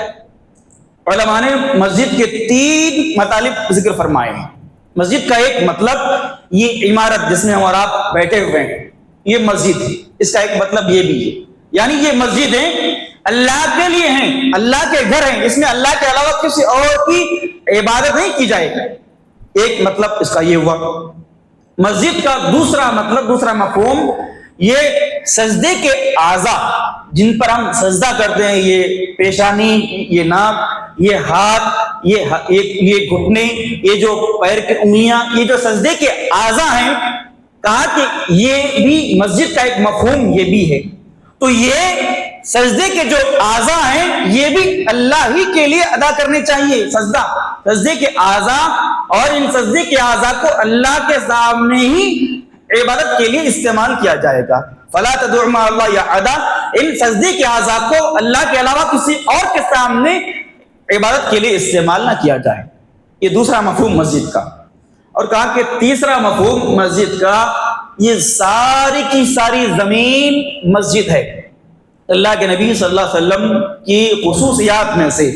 علماء نے مسجد کے 3 مطالب ذکر فرمائے ہیں۔ مسجد کا ایک مطلب یہ عمارت جس میں ہم اور آپ بیٹھے ہوئے ہیں، یہ مسجد ہے، اس کا ایک مطلب یہ بھی ہے، یعنی یہ مسجدیں اللہ کے لیے ہیں، اللہ کے گھر ہیں، اس میں اللہ کے علاوہ کسی اور کی عبادت نہیں کی جائے گی۔ ایک مطلب اس کا یہ ہوا۔ مسجد کا دوسرا مطلب، دوسرا مفہوم، یہ سجدے کے اعضاء جن پر ہم سجدہ کرتے ہیں، یہ پیشانی، یہ ناک، یہ ہاتھ، یہ گھٹنے، یہ جو پیر کی انگلیاں، یہ جو سجدے کے اعضاء ہیں، کہا کہ یہ بھی مسجد کا ایک مفہوم یہ بھی ہے۔ تو یہ سجدے کے جو اعضاء ہیں یہ بھی اللہ ہی کے لیے ادا کرنے چاہیے، سجدے کے اعضاء، اور ان سجدے کے اعضاء کو اللہ کے سامنے ہی عبادت کے لیے استعمال کیا جائے گا۔ فلا تدعوا مع اللہ احدا، ان سجدے کے اعضاء کو اللہ کے علاوہ کسی اور کے سامنے عبادت کے لیے استعمال نہ کیا جائے۔ یہ دوسرا مفہوم مسجد کا۔ اور کہا کہ تیسرا مفہوم مسجد کا، یہ ساری کی ساری زمین مسجد ہے۔ اللہ کے نبی صلی اللہ علیہ وسلم کی خصوصیات میں سے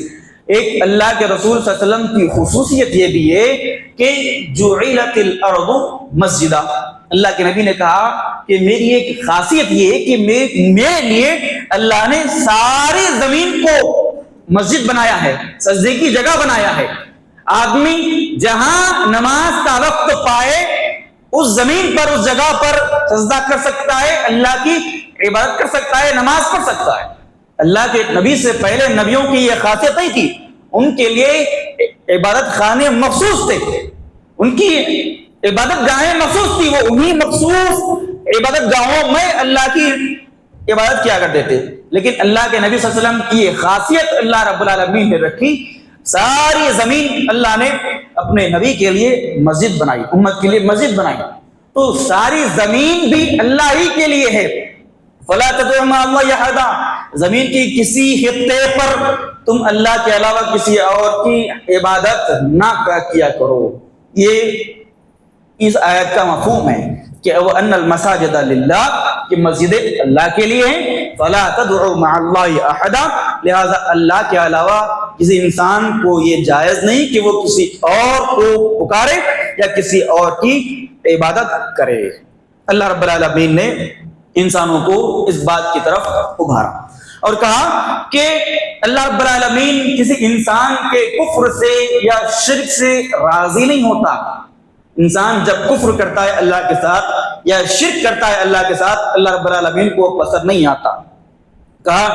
ایک اللہ کے رسول صلی اللہ علیہ وسلم کی خصوصیت یہ بھی ہے کہ جعلت الارض مسجدہ، اللہ کے نبی نے کہا کہ میری ایک خاصیت یہ ہے کہ میرے لیے اللہ نے ساری زمین کو مسجد بنایا ہے، سجدے کی جگہ بنایا ہے۔ آدمی جہاں نماز کا وقت پائے اس زمین پر، اس جگہ پر سجدہ کر سکتا ہے، اللہ کی عبادت کر سکتا ہے، نماز پڑھ سکتا ہے۔ اللہ کے نبی سے پہلے نبیوں کی یہ خاصیت نہیں تھی، ان کے لیے عبادت خانے مخصوص تھے، ان کی عبادت گاہیں مخصوص تھی، وہ انہی مخصوص عبادت گاہوں میں اللہ کی عبادت کیا کرتے تھے۔ لیکن اللہ کے نبی صلی اللہ علیہ وسلم کی یہ خاصیت اللہ رب العالمین نے رکھی، ساری زمین اللہ نے اپنے نبی کے لیے مسجد بنائی، امت کے لیے مسجد بنائی، تو ساری زمین بھی اللہ ہی کے لیے ہے۔ فلا تدعوا مع اللہ احدا، زمین کی کسی خطے پر تم اللہ کے علاوہ کسی اور کی عبادت نہ کیا کرو۔ یہ اس آیت کا مفہوم ہے کہ وَأَنَّ الْمَسَاجِدَ لِلَّهِ، کہ مسجدیں اللہ کے لیے ہیں۔ فَلَا تَدْعُوا مَعَ اللَّهِ أَحَدًا، لہذا اللہ کے علاوہ کسی انسان کو یہ جائز نہیں کہ وہ کسی اور کو پکارے یا کسی اور کی عبادت کرے۔ اللہ رب العالمین نے انسانوں کو اس بات کی طرف ابھارا اور کہا کہ اللہ رب العالمین کسی انسان کے کفر سے یا شرک سے راضی نہیں ہوتا۔ انسان جب کفر کرتا ہے اللہ کے ساتھ یا شرک کرتا ہے اللہ کے ساتھ، اللہ رب العالمین کو پسند نہیں آتا۔ کہا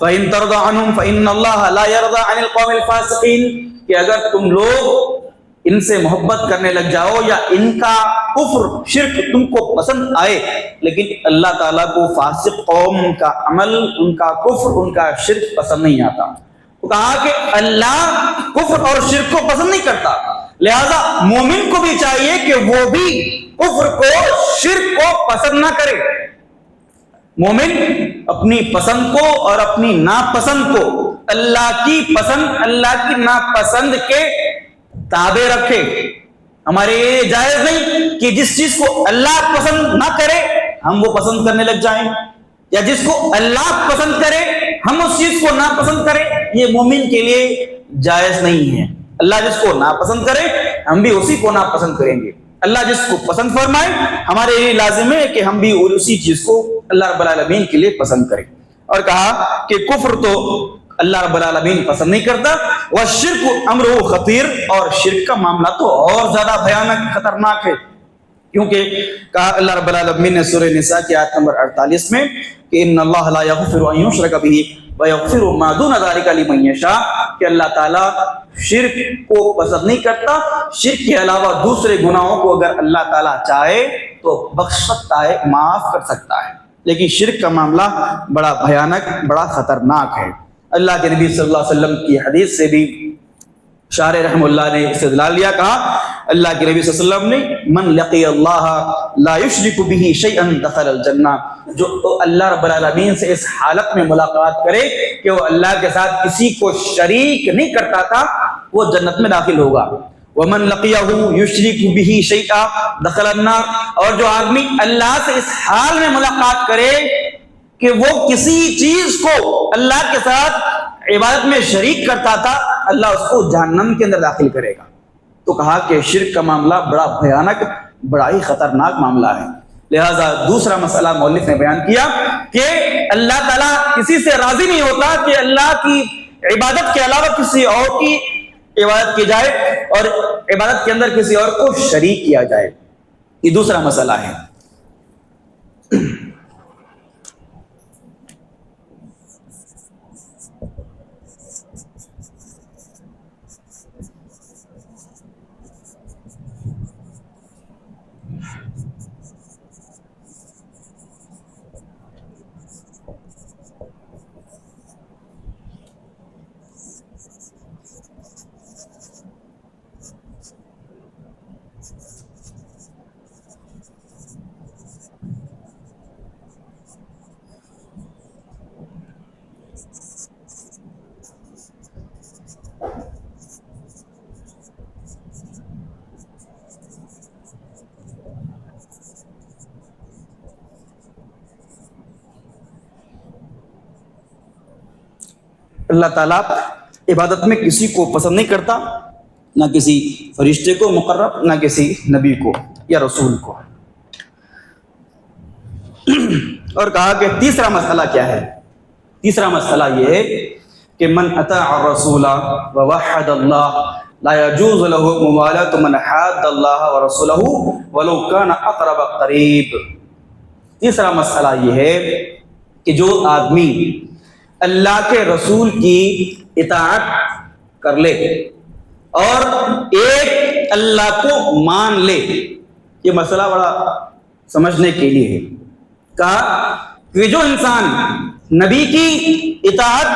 فَإِن تَرْضَ عَنْهُمْ فَإِنَّ اللَّهَ لَا يَرْضَى عَنِ الْقَوْمِ الْفَاسِقِينَ، کہ اگر تم لوگ ان سے محبت کرنے لگ جاؤ یا ان کا کفر شرک تم کو پسند آئے، لیکن اللہ تعالیٰ کو فاسق قوم کا عمل، ان کا کفر، ان کا شرک پسند نہیں آتا۔ تو کہا کہ اللہ کفر اور شرک کو پسند نہیں کرتا، لہذا مومن کو بھی چاہیے کہ وہ بھی کفر کو، شرک کو پسند نہ کرے۔ مومن اپنی پسند کو اور اپنی ناپسند کو اللہ کی پسند، اللہ کی ناپسند کے تابع رکھے۔ ہمارے یہ جائز نہیں کہ جس چیز کو اللہ پسند نہ کرے ہم وہ پسند کرنے لگ جائیں، یا جس کو اللہ پسند کرے ہم اس چیز کو ناپسند کریں، یہ مومن کے لیے جائز نہیں ہے۔ اللہ جس کو ناپسند کرے ہم بھی اسی کو ناپسند کریں گے، اللہ جس کو پسند فرمائے ہمارے لیے لازم ہے کہ ہم بھی اسی چیز کو اللہ رب العالمین کے لیے پسند کریں۔ اور کہا کہ کفر تو اللہ رب العالمین پسند نہیں کرتا، وَالشِّرْكُ أَمْرُهُ خَطِيرٌ، اور شرک کا معاملہ تو اور زیادہ بھیانک، خطرناک ہے، کیونکہ کہا اللہ رب العالمین نے سورہ نساء کی آیت نمبر 48 میں کہ ان اللہ لا یغفر ان یشرک بہ ویغفر ما دون ذلک لمن یشاء، کہ اللہ تعالیٰ شرک کو پسند نہیں کرتا، شرک کے علاوہ دوسرے گناہوں کو اگر اللہ تعالیٰ چاہے تو بخش سکتا ہے، معاف کر سکتا ہے، لیکن شرک کا معاملہ بڑا بھیانک، بڑا خطرناک ہے۔ اللہ کے نبی صلی اللہ علیہ وسلم کی حدیث سے بھی شارح رحم اللہ نے استدلال لیا، کہا اللہ کے نبی صلی اللہ علیہ وسلم نے من لقی اللہ لا یشرک بہ شیئا دخل الجنہ، جو اللہ رب العالمین سے اس حالت میں ملاقات کرے کہ وہ اللہ کے ساتھ کسی کو شریک نہیں کرتا تھا، وہ جنت میں داخل ہوگا۔ ومن لقیہ یشرک بہ شیئا دخل النار، اور جو آدمی اللہ سے اس حال میں ملاقات کرے کہ وہ کسی چیز کو اللہ کے ساتھ عبادت میں شریک کرتا تھا، اللہ اس کو جہنم کے اندر داخل کرے گا۔ تو کہا کہ شرک کا معاملہ بڑا بھیانک، بڑا ہی خطرناک معاملہ ہے۔ لہذا دوسرا مسئلہ مؤلف نے بیان کیا کہ اللہ تعالیٰ کسی سے راضی نہیں ہوتا کہ اللہ کی عبادت کے علاوہ کسی اور کی عبادت کی جائے اور عبادت کے اندر کسی اور کو شریک کیا جائے، یہ دوسرا مسئلہ ہے۔ اللہ تعالیٰ عبادت میں کسی کو پسند نہیں کرتا، نہ کسی فرشتے کو مقرب، نہ کسی نبی کو یا رسول کو۔ اور کہا کہ تیسرا مسئلہ کیا ہے؟ تیسرا مسئلہ یہ ہے کہ من اطاع الرسول ووحد اللہ لا يجوز له موالاة من حاد اللہ ورسولہ ولو كان اقرب قریب۔ تیسرا مسئلہ یہ ہے کہ جو آدمی اللہ کے رسول کی اطاعت کر لے اور ایک اللہ کو مان لے، یہ مسئلہ بڑا سمجھنے کے لیے ہے۔ کہا کہ جو انسان نبی کی اطاعت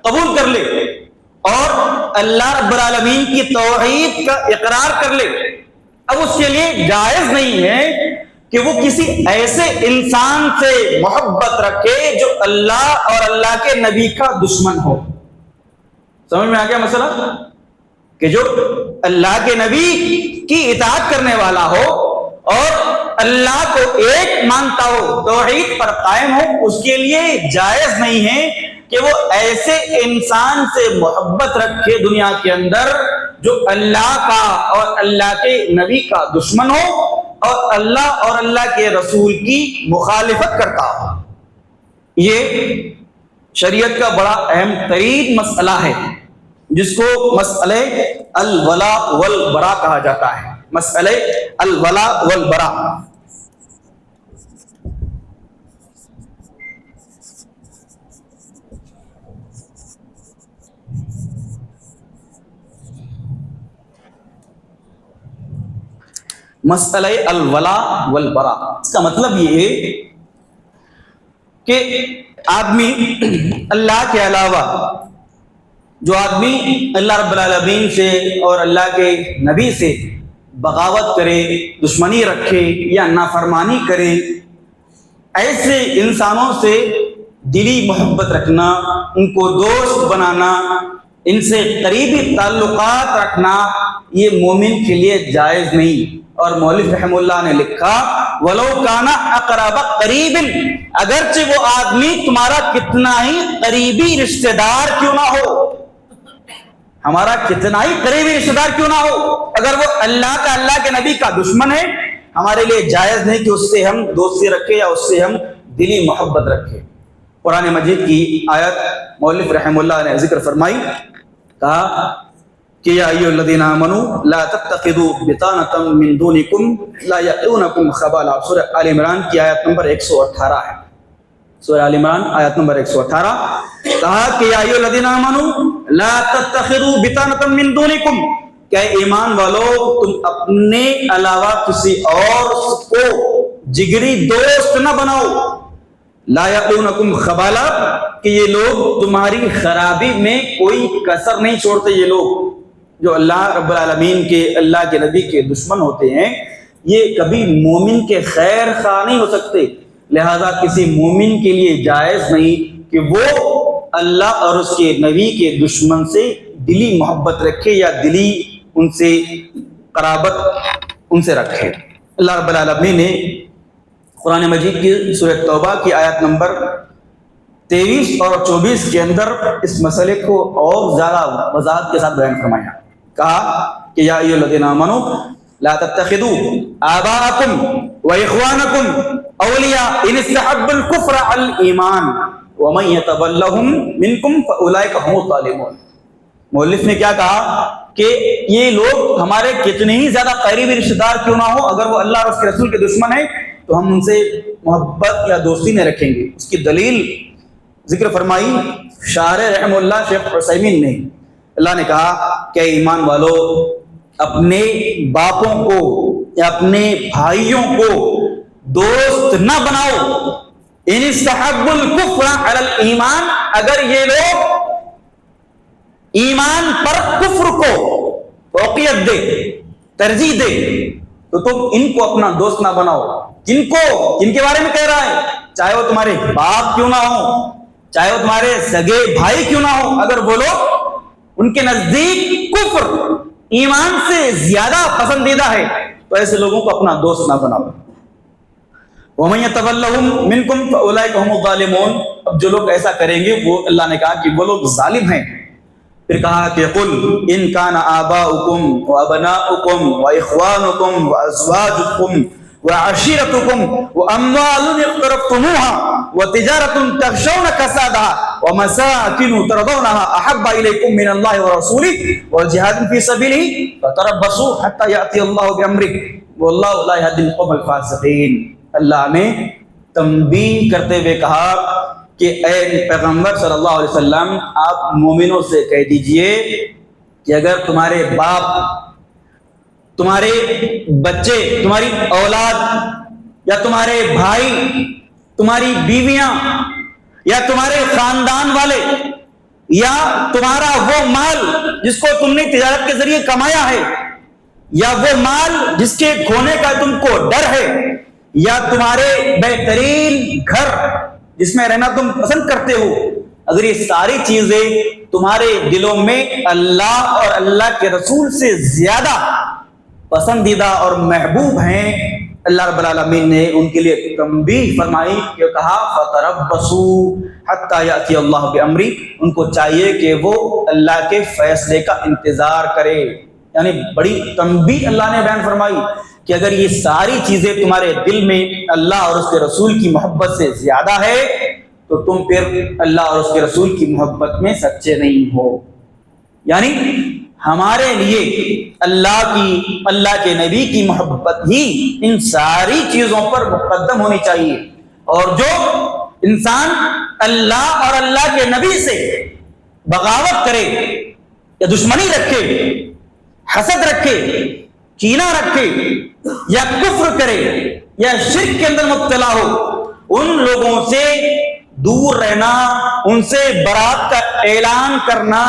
قبول کر لے اور اللہ رب العالمین کی توحید کا اقرار کر لے، اب اس کے لیے جائز نہیں ہے کہ وہ کسی ایسے انسان سے محبت رکھے جو اللہ اور اللہ کے نبی کا دشمن ہو۔ سمجھ میں آ گیا مسئلہ؟ کہ جو اللہ کے نبی کی اطاعت کرنے والا ہو اور اللہ کو ایک مانتا ہو، توحید پر قائم ہو، اس کے لیے جائز نہیں ہے کہ وہ ایسے انسان سے محبت رکھے دنیا کے اندر جو اللہ کا اور اللہ کے نبی کا دشمن ہو اور اللہ اور اللہ کے رسول کی مخالفت کرتا ہو۔ یہ شریعت کا بڑا اہم ترین مسئلہ ہے جس کو مسئلہ الولا والبرا کہا جاتا ہے۔ مسئلہ الولا والبرا۔ مسئلہ الولا والبرا، اس کا مطلب یہ ہے کہ آدمی اللہ کے علاوہ، جو آدمی اللہ رب العالمین سے اور اللہ کے نبی سے بغاوت کرے، دشمنی رکھے یا نافرمانی کرے، ایسے انسانوں سے دلی محبت رکھنا، ان کو دوست بنانا، ان سے قریبی تعلقات رکھنا، یہ مومن کے لیے جائز نہیں۔ اور مولوی رحم اللہ نے لکھا وَلَوْ كَانَ أَقْرَبَ قَرِيبٍ، اگرچہ وہ آدمی تمہارا کتنا ہی قریبی رشتہ دار کیوں نہ ہو، ہمارا کتنا ہی قریبی رشتہ دار کیوں نہ ہو، اگر وہ اللہ کا، اللہ کے نبی کا دشمن ہے، ہمارے لیے جائز نہیں کہ اس سے ہم دوستی رکھیں یا اس سے ہم دلی محبت رکھیں۔ قرآن مجید کی آیت مولوی رحم اللہ نے ذکر فرمائی، کہا کہ یا ایھا الذین آمنوا لا تتخذوا بطانۃ من دونکم لا یألونکم خبالا۔ سورہ آل عمران کی آیت نمبر 118 ہے۔ سورہ آل عمران آیت نمبر 118، کہا کہ یا ایھا الذین آمنوا لا تتخذوا بطانۃ من دونکم، کہ ایمان والو تم اپنے علاوہ کسی اور کو جگری دوست نہ بناؤ، لا یألونکم خبالا، کہ یہ لوگ تمہاری خرابی میں کوئی کسر نہیں چھوڑتے۔ یہ لوگ جو اللہ رب العالمین کے، اللہ کے نبی کے دشمن ہوتے ہیں، یہ کبھی مومن کے خیر خواہ نہیں ہو سکتے، لہذا کسی مومن کے لیے جائز نہیں کہ وہ اللہ اور اس کے نبی کے دشمن سے دلی محبت رکھے یا دلی ان سے قرابت ان سے رکھے۔ اللہ رب العالمین نے قرآن مجید کی سورہ توبہ کی آیت نمبر 23 اور 24 کے اندر اس مسئلے کو اور زیادہ وضاحت کے ساتھ بیان فرمایا۔ کہا کہ یا ایھا الذین آمنوا لا تتخذوا آباءکم واخوانکم اولیاء ان استحبوا الکفر علی الایمان ومن یتولہم منکم فاولئک هم الظالمون۔ مؤلف نے کیا کہا کہ یہ لوگ ہمارے کتنے ہی زیادہ قریبی رشتہ دار کیوں نہ ہو، اگر وہ اللہ اور اس کے رسول کے دشمن ہیں تو ہم ان سے محبت یا دوستی نہیں رکھیں گے۔ اس کی دلیل ذکر فرمائی شارح رحم اللہ شیخ عثیمین نے۔ اللہ نے کہا کہ ایمان والو اپنے باپوں کو یا اپنے بھائیوں کو دوست نہ بناؤ، ان استحبوا الکفر علی الایمان، اگر یہ لوگ ایمان پر کفر کو فوقیت دے، ترجیح دے، تو تم ان کو اپنا دوست نہ بناؤ۔ جن کے بارے میں کہہ رہا ہے، چاہے وہ تمہارے باپ کیوں نہ ہو، چاہے وہ تمہارے سگے بھائی کیوں نہ ہو، اگر وہ لوگ ان کے نزدیک کفر ایمان سے زیادہ پسندیدہ ہے تو ایسے لوگوں کو اپنا دوست نہ بناؤ۔ وَمَن يَتَوَلَّهُم مِّنكُمْ فَأُولَئِكَ هُمُ الظَّالِمُونَ۔ اب جو لوگ ایسا کریں گے وہ، اللہ نے کہا کہ وہ لوگ ظالم ہیں۔ پھر کہا کہ قل ان کان آباؤکم وابناؤکم واخوانکم وازواجکم وعشیرتکم واموال اقترفتموها وتجارة تخشون کسادها ومساکن ترضونها احب الیکم من اللہ ورسولہ وجہاد فی سبیلہ فتربصوا حتی یأتی اللہ بامرہ واللہ لا یہدی القوم الفاسقین۔ اللہ نے تنبیہ کرتے ہوئے کہا کہ اے پیغمبر صلی اللہ علیہ وسلم آپ مومنوں سے کہہ دیجئے کہ اگر تمہارے باپ، تمہارے بچے، تمہاری اولاد یا تمہارے بھائی، تمہاری بیویاں یا تمہارے خاندان والے یا تمہارا وہ مال جس کو تم نے تجارت کے ذریعے کمایا ہے یا وہ مال جس کے کھونے کا تم کو ڈر ہے یا تمہارے بہترین گھر جس میں رہنا تم پسند کرتے ہو، اگر یہ ساری چیزیں تمہارے دلوں میں اللہ اور اللہ کے رسول سے زیادہ پسندیدہ اور محبوب ہیں، اللہ رب العالمین نے ان کے لیے تنبیہ فرمائی کہ کہا فَتَرَبَّصُوا حَتَّى يَأْتِيَ اللَّهُ بِأَمْرِهِ، ان کو چاہیے کہ وہ اللہ کے فیصلے کا انتظار کرے۔ یعنی بڑی تنبیہ اللہ نے بیان فرمائی کہ اگر یہ ساری چیزیں تمہارے دل میں اللہ اور اس کے رسول کی محبت سے زیادہ ہے تو تم پھر اللہ اور اس کے رسول کی محبت میں سچے نہیں ہو۔ یعنی ہمارے لیے اللہ کے نبی کی محبت ہی ان ساری چیزوں پر مقدم ہونی چاہیے، اور جو انسان اللہ اور اللہ کے نبی سے بغاوت کرے یا دشمنی رکھے، حسد رکھے، کینہ رکھے یا کفر کرے یا شرک کے اندر مبتلا ہو، ان لوگوں سے دور رہنا، ان سے برات کا اعلان کرنا،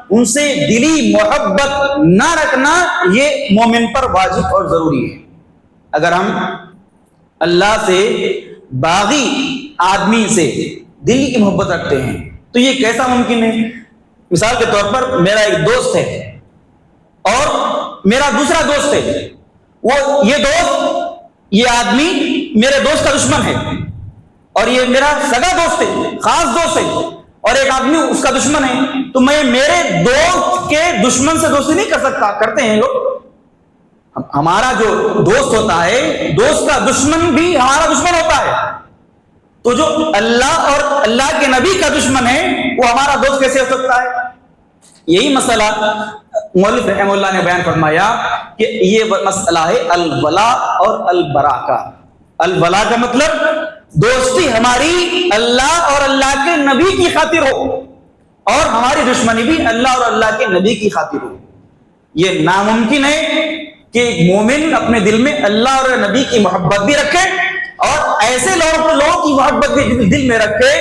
ان سے دلی محبت نہ رکھنا، یہ مومن پر واجب اور ضروری ہے۔ اگر ہم اللہ سے باغی آدمی سے دل کی محبت رکھتے ہیں تو یہ کیسا ممکن ہے؟ مثال کے طور پر میرا ایک دوست ہے اور میرا دوسرا دوست ہے، یہ آدمی میرے دوست کا دشمن ہے، اور یہ میرا سگا دوست ہے، خاص دوست ہے، اور ایک آدمی اس کا دشمن ہے، تو میں میرے دوست کے دشمن سے دوستی نہیں کر سکتا۔ کرتے ہیں لوگ، ہمارا جو دوست ہوتا ہے، دوست کا دشمن بھی ہمارا دشمن ہوتا ہے، تو جو اللہ اور اللہ کے نبی کا دشمن ہے وہ ہمارا دوست کیسے ہو سکتا ہے؟ یہی مسئلہ مولوی رحمہ اللہ نے بیان فرمایا کہ یہ مسئلہ ہے الولا اور البرا کا۔ الولا کا مطلب دوستی ہماری اللہ اور اللہ کے نبی کی خاطر ہو، اور ہماری دشمنی بھی اللہ اور اللہ کے نبی کی خاطر ہو۔ یہ ناممکن ہے کہ ایک مومن اپنے دل میں اللہ اور نبی کی محبت بھی رکھے اور ایسے لوگوں کی محبت بھی دل میں رکھے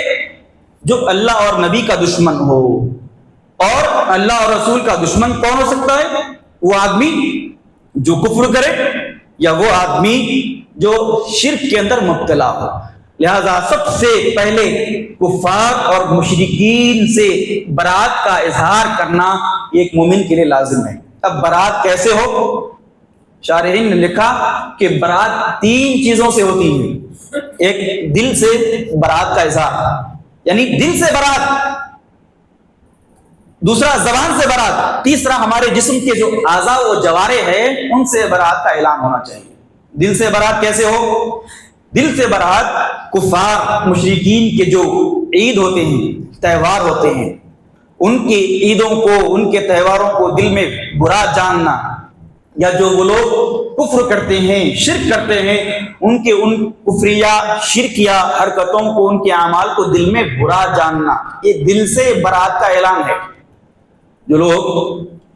جو اللہ اور نبی کا دشمن ہو۔ اور اللہ اور رسول کا دشمن کون ہو سکتا ہے؟ وہ آدمی جو کفر کرے یا وہ آدمی جو شرک کے اندر مبتلا ہو۔ لہذا سب سے پہلے کفار اور مشرکین سے برات کا اظہار کرنا ایک مومن کے لیے لازم ہے۔ اب برات کیسے ہو؟ شارحین نے لکھا کہ برات 3 چیزوں سے ہوتی ہے۔ ایک دل سے برات کا اظہار، یعنی دل سے برات، دوسرا زبان سے برات، تیسرا ہمارے جسم کے جو اعضاء و جوارح ہیں ان سے برات کا اعلان ہونا چاہیے۔ دل سے برات کیسے ہو؟ دل سے برات کفار مشرکین کے جو عید ہوتے ہیں، تہوار ہوتے ہیں، ان کی عیدوں کو، ان کے تہواروں کو دل میں برا جاننا، یا جو وہ لوگ کفر کرتے ہیں، شرک کرتے ہیں، ان کے ان کفریہ شرکیہ حرکتوں کو، ان کے اعمال کو دل میں برا جاننا، یہ دل سے برات کا اعلان ہے۔ جو لوگ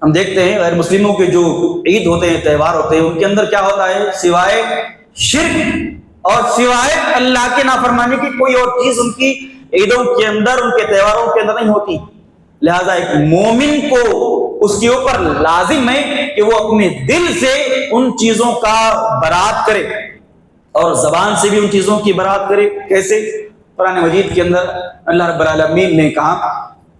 ہم دیکھتے ہیں غیر مسلموں کے جو عید ہوتے ہیں، تہوار ہوتے ہیں، ان کے اندر کیا ہوتا ہے؟ سوائے شرک اور سوائے اللہ کے نافرمانی کی کوئی اور چیز ان کی عیدوں کے اندر، ان کے تہواروں کے اندر نہیں ہوتی۔ لہذا ایک مومن کو اس کے اوپر لازم ہے کہ وہ اپنے دل سے ان چیزوں کا برات کرے اور زبان سے بھی ان چیزوں کی برات کرے۔ کیسے؟ قرآن مجید کے اندر اللہ رب العالمین نے کہا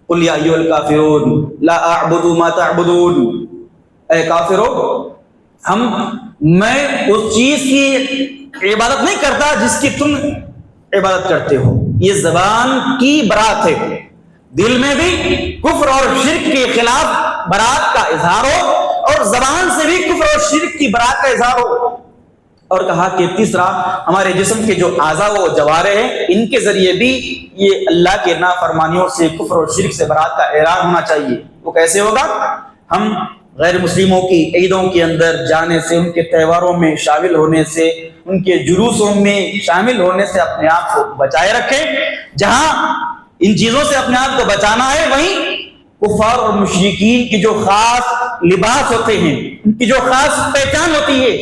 قُلْ يَا أَيُّهَا الْكَافِرُونَ لَا أَعْبُدُ مَا تَعْبُدُونَ، اے کافرو، میں اس چیز کی عبادت نہیں کرتا جس کی تم عبادت کرتے ہو۔ یہ زبان کی برات ہے، دل میں بھی کفر اور شرک کے خلاف برات کا اظہار ہو اور زبان سے بھی کفر اور شرک کی برات کا اظہار ہو. اور کہا کہ تیسرا ہمارے جسم کے جو اعضاء و جوارح ہیں ان کے ذریعے بھی یہ اللہ کے نافرمانیوں سے کفر اور شرک سے برات کا اعلان ہونا چاہیے. وہ کیسے ہوگا؟ ہم غیر مسلموں کی عیدوں کے اندر جانے سے، ان کے تہواروں میں شامل ہونے سے، ان کے جلوسوں میں شامل ہونے سے اپنے آپ کو بچائے رکھیں. جہاں ان چیزوں سے اپنے آپ کو بچانا ہے وہیں کفار اور مشرکین کی جو خاص لباس ہوتے ہیں، ان کی جو خاص پہچان ہوتی ہے،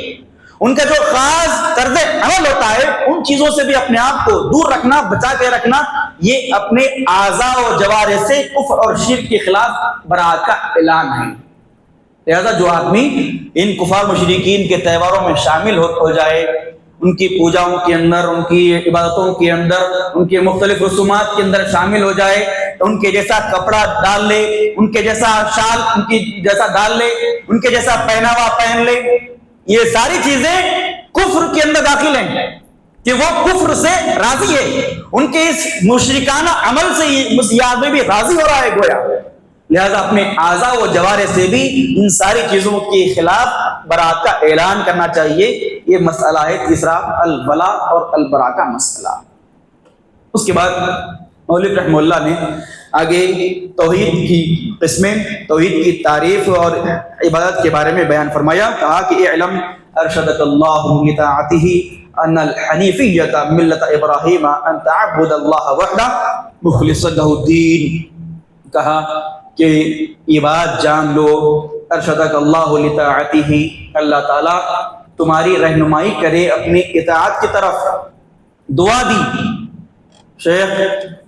ان کا جو خاص طرز عمل ہوتا ہے، ان چیزوں سے بھی اپنے آپ کو دور رکھنا، بچا کے رکھنا، یہ اپنے اعضاء و جوارح سے کفر اور شرک کے خلاف برات کا اعلان ہے. لہذا جو آدمی ان کفار مشرکین کے تہواروں میں شامل ہو جائے، ان کی پوجاؤں کے اندر، ان کی عبادتوں کے اندر، ان کے مختلف رسومات کے اندر شامل ہو جائے، ان کے جیسا کپڑا ڈال لے، ان کے جیسا شال ان کی جیسا ڈال لے، ان کے جیسا پہناوا پہن لے، یہ ساری چیزیں کفر کے اندر داخل ہیں کہ وہ کفر سے راضی ہے. ان کے اس مشرکانہ عمل سے یہ آدمی بھی راضی ہو رہا ہے گویا. لہذا اپنے اعضاء و جوارح سے بھی ان ساری چیزوں کے خلاف برات کا اعلان کرنا چاہیے. یہ مسئلہ ہے تیسرا، الولا اور البرا کا مسئلہ. اس کے بعد مولوی رحمہ اللہ نے آگے توحید کی قسمیں، توحید کی تعریف اور عبادت کے بارے میں بیان فرمایا. کہا کہ اعلم ارشدک اللہ لطاعتہ ان الحنیفیۃ ملت ابراہیم ان تعبد اللہ وحدہ مخلصا لہ الدین. کہا کہ یہ بات جان لو، ارشدک اللہ لطاعتہ، اللہ تعالیٰ تمہاری رہنمائی کرے اپنی اطاعت کی طرف. دعا دی شیخ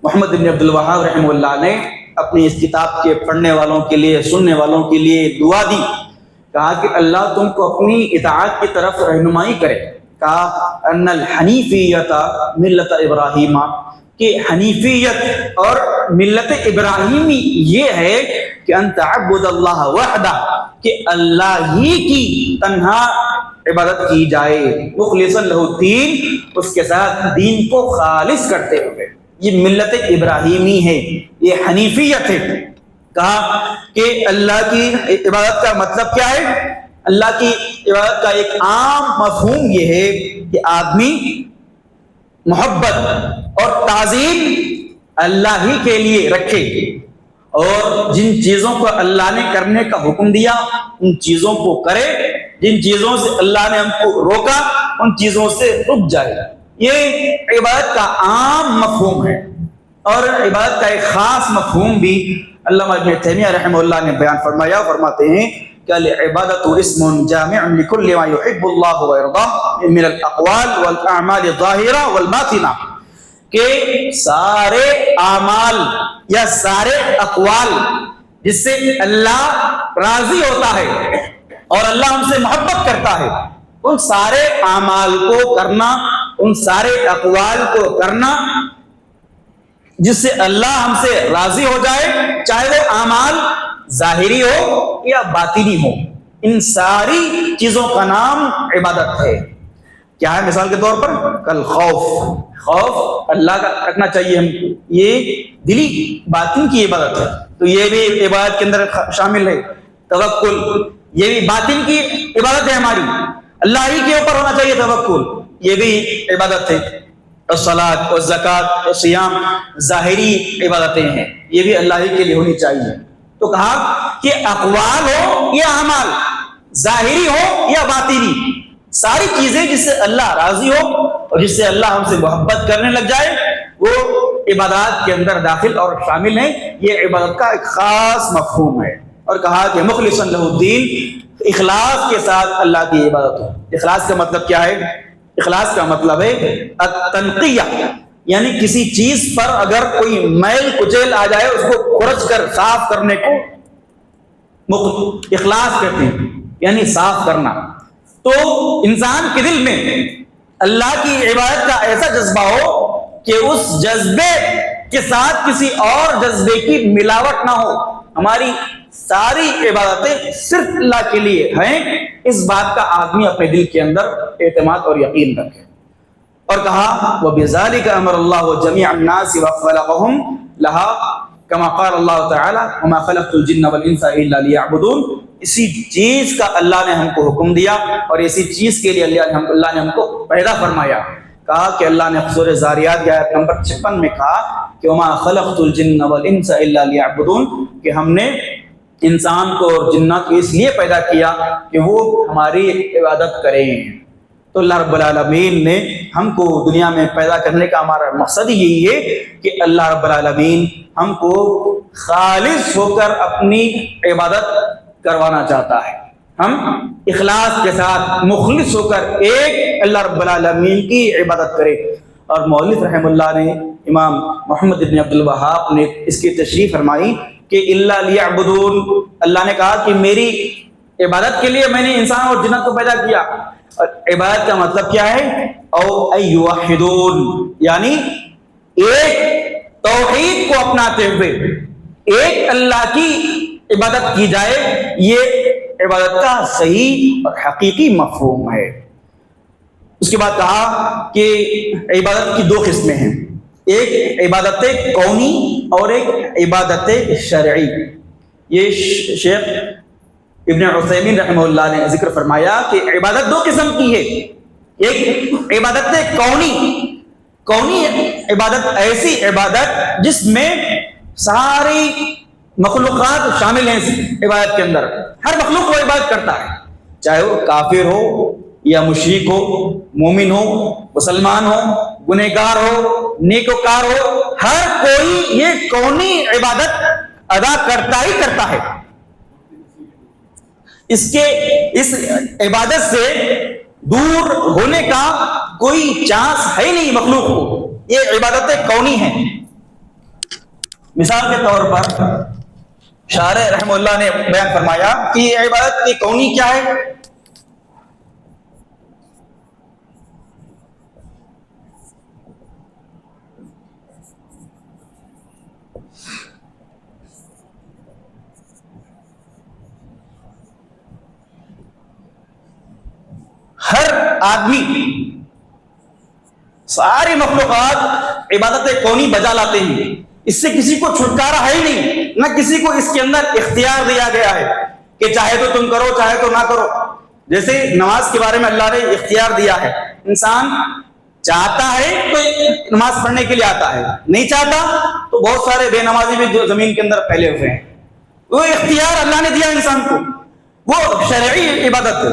محمد بن عبد الوہاب رحمہ اللہ نے اپنی اس کتاب کے پڑھنے والوں کے لیے، سننے والوں کے لیے دعا دی. کہا کہ اللہ تم کو اپنی اطاعت کی طرف رہنمائی کرے. کہا ان الحنیفیۃ ملت ابراہیم، کہ حنیفیت اور ملت ابراہیمی یہ ہے کہ ان تعبد اللہ وحدہ، کہ اللہ ہی کی تنہا عبادت کی جائے، مخلصا لہ الدین، اس کے ساتھ دین کو خالص کرتے ہوئے. یہ ملت ابراہیمی ہے، یہ حنیفیت ہے. کہا کہ اللہ کی عبادت کا مطلب کیا ہے؟ اللہ کی عبادت کا ایک عام مفہوم یہ ہے کہ آدمی محبت اور تعظیم اللہ ہی کے لیے رکھے، اور جن چیزوں کو اللہ نے کرنے کا حکم دیا ان چیزوں کو کرے، جن چیزوں سے اللہ نے ہم کو روکا ان چیزوں سے رک جائے. یہ عبادت کا عام مفہوم ہے. اور عبادت کا ایک خاص مفہوم بھی علامہ ابن تیمیہ رحمہ اللہ نے بیان فرمایا. فرماتے ہیں کہ العبادت اسم جامع لكل ما يحب الله ويرضاه من الاقوال والاعمال الظاهره والباطنه، کہ سارے اعمال یا سارے اقوال جس سے اللہ راضی ہوتا ہے اور اللہ ہم سے محبت کرتا ہے، ان سارے اعمال کو کرنا، ان سارے اقوال کو کرنا جس سے اللہ ہم سے راضی ہو جائے، چاہے وہ اعمال ظاہری ہو یا باطنی ہو، ان ساری چیزوں کا نام عبادت ہے. کیا ہے؟ مثال کے طور پر کل خوف اللہ کا رکھنا چاہیے ہم کو، یہ دلی باطن کی عبادت ہے، تو یہ بھی عبادت کے اندر شامل ہے. توکل، یہ بھی باطن کی عبادت ہے ہماری، اللہ ہی کے اوپر ہونا چاہیے توکل، یہ بھی عبادت ہے. الصلاۃ والزکوٰۃ والصیام ظاہری عبادتیں ہیں، یہ بھی اللہ ہی کے لیے ہونی چاہیے. تو کہا کہ اقوال ہو یا اعمال، ظاہری ہو یا باطنی، ساری چیزیں جس سے اللہ راضی ہو اور جس سے اللہ ہم سے محبت کرنے لگ جائے وہ عبادات کے اندر داخل اور شامل ہیں. یہ عبادت کا ایک خاص مفہوم ہے. اور کہا کہ مخلصا لہ الدین، اخلاص کے ساتھ اللہ کی عبادت ہو. اخلاص کا مطلب کیا ہے؟ اخلاص کا مطلب ہے التنقیہ، یعنی کسی چیز پر اگر کوئی میل کچیل آ جائے اس کو کھرچ کر صاف کرنے کو اخلاص کہتے ہیں، یعنی صاف کرنا. تو انسان کے دل میں اللہ کی عبادت کا ایسا جذبہ ہو کہ اس جذبے کے ساتھ کسی اور جذبے کی ملاوٹ نہ ہو. ہماری ساری عبادتیں صرف اللہ کے لیے ہیں، اس بات کا آدمی اپنے دل کے اندر اعتماد اور یقین رکھے. اور کہا وَبِذَلِكَ أَمَرَ اللَّهُ جَمِيعَ النَّاسِ وَخَلَقَهُمْ لَهَا، کما قال اللہ تعالی وما خلقت الجن والانس الا لیعبدون، اسی چیز کا اللہ نے ہم کو حکم دیا اور اسی چیز کے لیے اللہ نے ہم کو پیدا فرمایا. کہا کہ اللہ نے سورہ زاریات کی آیت نمبر 56 میں کہا کہ وما خلقت الجن والانس الا لیعبدون، کہ ہم نے انسان کو اور جنات کو اس لیے پیدا کیا کہ وہ ہماری عبادت کریں. تو اللہ رب العالمین نے ہم کو دنیا میں پیدا کرنے کا ہمارا مقصد یہی ہے کہ اللہ رب العالمین ہم کو خالص ہو کر اپنی عبادت کروانا چاہتا ہے. ہم اخلاص کے ساتھ مخلص ہو کر ایک اللہ رب العالمین کی عبادت کریں. اور مؤلف رحمہ اللہ نے امام محمد بن عبد الوہاب نے اس کی تشریح فرمائی کہ الا لیعبدون، اللہ نے کہا کہ میری عبادت کے لیے میں نے انسان اور جنات کو پیدا کیا. اور عبادت کا مطلب کیا ہے؟ او ایوحدون، یعنی ایک توحید کو اپناتے ہوئے ایک اللہ کی عبادت کی جائے. یہ عبادت کا صحیح اور حقیقی مفہوم ہے. اس کے بعد کہا کہ عبادت کی 2 قسمیں ہیں، ایک عبادت کونی اور ایک عبادت شرعی. یہ شیخ ابن عثیمین رحمہ اللہ نے ذکر فرمایا کہ عبادت 2 قسم کی ہے. ایک عبادت کونی عبادت، ایسی عبادت جس میں ساری مخلوقات شامل ہیں. عبادت کے اندر ہر مخلوق وہ عبادت کرتا ہے، چاہے وہ کافر ہو یا مشرک ہو، مومن ہو، مسلمان ہو، گنہگار ہو، نیکوکار ہو، ہر کوئی یہ کونی عبادت ادا کرتا ہی کرتا ہے. اس عبادت سے دور ہونے کا کوئی چانس ہے نہیں مخلوق کو. یہ عبادت کونی ہے. مثال کے طور پر شارح رحمہ اللہ نے بیان فرمایا کہ یہ عبادت کونی کیا ہے. ہر آدمی، ساری مخلوقات عبادت کونی بجا لاتے ہیں. اس سے کسی کو چھٹکارا ہے ہی نہیں، نہ کسی کو اس کے اندر اختیار دیا گیا ہے کہ چاہے تو تم کرو چاہے تو نہ کرو. جیسے نماز کے بارے میں اللہ نے اختیار دیا ہے، انسان چاہتا ہے تو نماز پڑھنے کے لیے آتا ہے، نہیں چاہتا تو بہت سارے بے نمازی بھی جو زمین کے اندر پھیلے ہوئے ہیں. وہ اختیار اللہ نے دیا انسان کو، وہ شرعی عبادت ہے.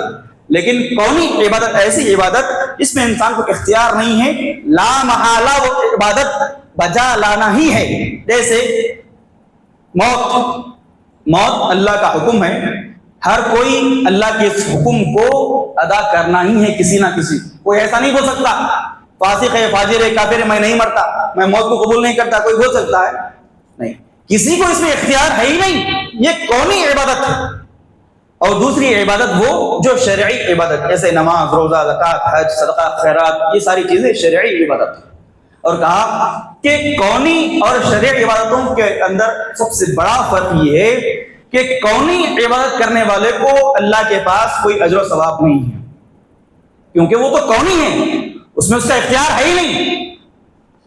لیکن کونی عبادت ایسی عبادت جس میں انسان کو اختیار نہیں ہے، لا محالہ وہ عبادت بجا لانا ہی ہے. جیسے موت اللہ کا حکم ہے، ہر کوئی اللہ کے اس حکم کو ادا کرنا ہی ہے. کسی نہ کسی کوئی ایسا نہیں بول سکتا فاسق ہے، فاجر ہے، کافر ہے، میں نہیں مرتا، میں موت کو قبول نہیں کرتا. کوئی بول سکتا ہے؟ نہیں، کسی کو اس میں اختیار ہے ہی نہیں. یہ کونی عبادت ہے. اور دوسری عبادت وہ جو شرعی عبادت، جیسے نماز، روزہ، زکوٰۃ، حج، صدقہ، خیرات، یہ ساری چیزیں شرعی عبادت. اور کہا کہ کونی اور شرعی عبادتوں کے اندر سب سے بڑا فرق یہ ہے کہ کونی عبادت کرنے والے کو اللہ کے پاس کوئی اجر و ثواب نہیں ہے، کیونکہ وہ تو کونی ہے، اس میں اس کا اختیار ہے ہی نہیں.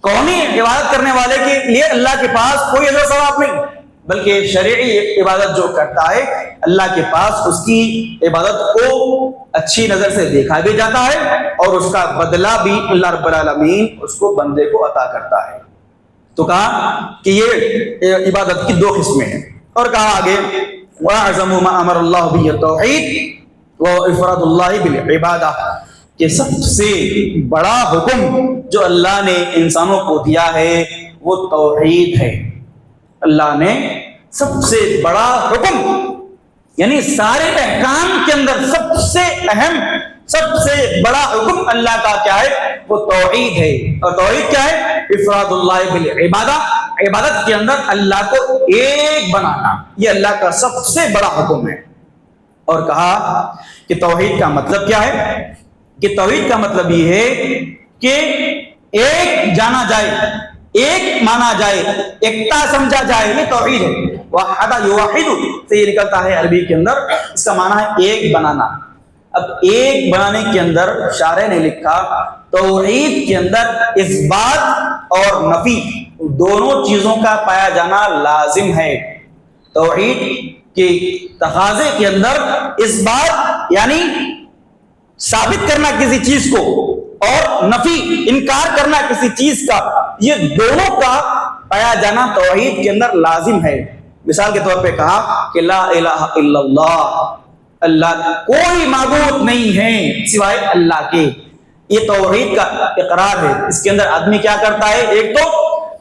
کونی عبادت کرنے والے کے لیے اللہ کے پاس کوئی اجر و ثواب نہیں، بلکہ شرعی عبادت جو کرتا ہے اللہ کے پاس اس کی عبادت کو اچھی نظر سے دیکھا بھی جاتا ہے اور اس کا بدلہ بھی اللہ رب العالمین اس کو بندے کو عطا کرتا ہے. تو کہا کہ یہ عبادت کی 2 قسمیں ہیں. اور کہا آگے وَأَعْظَمُ مَا أَمَرَ اللَّهُ بِهِ التَّوْحِيدُ وَإِفْرَادُ اللَّهِ بِالْعِبَادَةِ، کہ سب سے بڑا حکم جو اللہ نے انسانوں کو دیا ہے وہ توحید ہے. اللہ نے سب سے بڑا حکم، یعنی سارے احکام کے اندر سب سے اہم، سب سے بڑا حکم اللہ کا کیا ہے؟ وہ توحید ہے. اور توحید کیا ہے؟ افراد اللہ بالعبادہ، عبادت کے اندر اللہ کو ایک بنانا، یہ اللہ کا سب سے بڑا حکم ہے. اور کہا کہ توحید کا مطلب کیا ہے؟ کہ توحید کا مطلب یہ ہے کہ ایک جانا جائے، ایک مانا جائے، ایکتا سمجھا جائے، یہ توحید ہے. وحد یوحد سے یہ نکلتا ہے عربی کے اندر، اس کا معنی ہے ایک بنانا. اب ایک بنانے کے اندر شارح نے لکھا توحید کے اندر اثبات اور نفی دونوں چیزوں کا پایا جانا لازم ہے۔ توحید کے تقاضے کے اندر اس بات یعنی ثابت کرنا کسی چیز کو اور نفی انکار کرنا کسی چیز کا، یہ دونوں کا پایا جانا توحید کے اندر لازم ہے۔ مثال کے طور پہ کہا کہ لا الہ الا اللہ، اللہ کوئی معبود نہیں ہے سوائے اللہ کے، یہ توحید کا اقرار ہے۔ اس کے اندر آدمی کیا کرتا ہے؟ ایک تو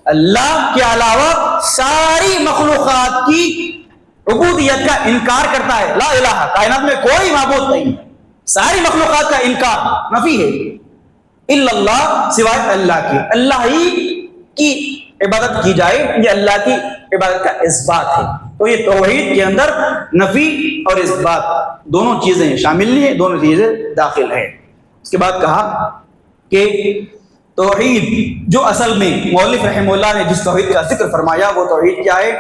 اللہ کے علاوہ ساری مخلوقات کی عبودیت کا انکار کرتا ہے، لا الہ، کائنات میں کوئی معبود نہیں، ساری مخلوقات کا انکار، نفی ہے، الا اللہ، سوائے اللہ کے، اللہ ہی کی عبادت کی جائے، یہ اللہ کی عبادت کا اثبات ہے۔ تو یہ توحید کے اندر نفی اور اثبات دونوں چیزیں شامل ہیں، دونوں چیزیں داخل ہیں۔ اس کے بعد کہا کہ توحید جو اصل میں مؤلف رحمہ اللہ نے جس توحید کا ذکر فرمایا وہ توحید کیا ہے؟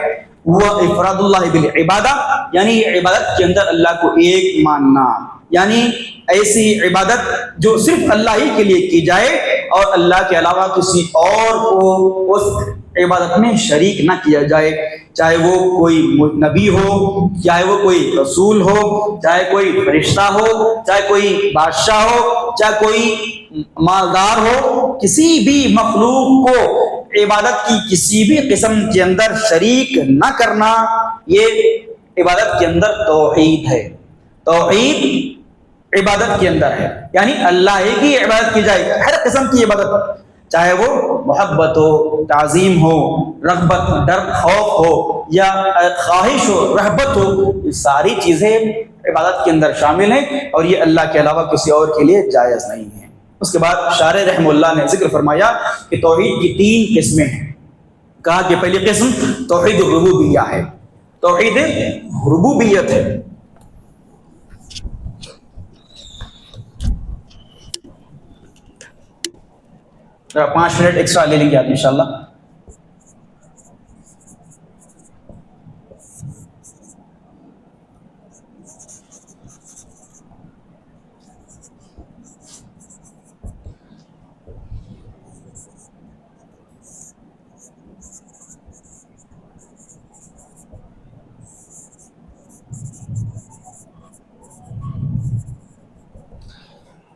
وہ افراد اللہ بالعبادہ، یعنی عبادت کے اندر اللہ کو ایک ماننا، یعنی ایسی عبادت جو صرف اللہ ہی کے لیے کی جائے اور اللہ کے علاوہ کسی اور کو اس عبادت میں شریک نہ کیا جائے، چاہے وہ کوئی نبی ہو، چاہے وہ کوئی رسول ہو، چاہے کوئی فرشتہ ہو، چاہے کوئی بادشاہ ہو، چاہے کوئی مالدار ہو، کسی بھی مخلوق کو عبادت کی کسی بھی قسم کے اندر شریک نہ کرنا، یہ عبادت کے اندر توحید ہے۔ توحید عبادت کے اندر ہے، یعنی اللہ ہی کی عبادت کی جائے، ہر قسم کی عبادت، چاہے وہ محبت ہو، تعظیم ہو، رغبت، ڈر، خوف ہو، یا خواہش ہو، رغبت ہو، یہ ساری چیزیں عبادت کے اندر شامل ہیں اور یہ اللہ کے علاوہ کسی اور کے لیے جائز نہیں ہے۔ اس کے بعد شارح رحمہ اللہ نے ذکر فرمایا کہ توحید کی 3 قسمیں ہیں۔ کہا کہ پہلی قسم توحید ربوبیہ ہے، توحید ربوبیت ہے۔ ذرا 5 منٹ ایکسٹرا لے لیں گے آپ انشاءاللہ۔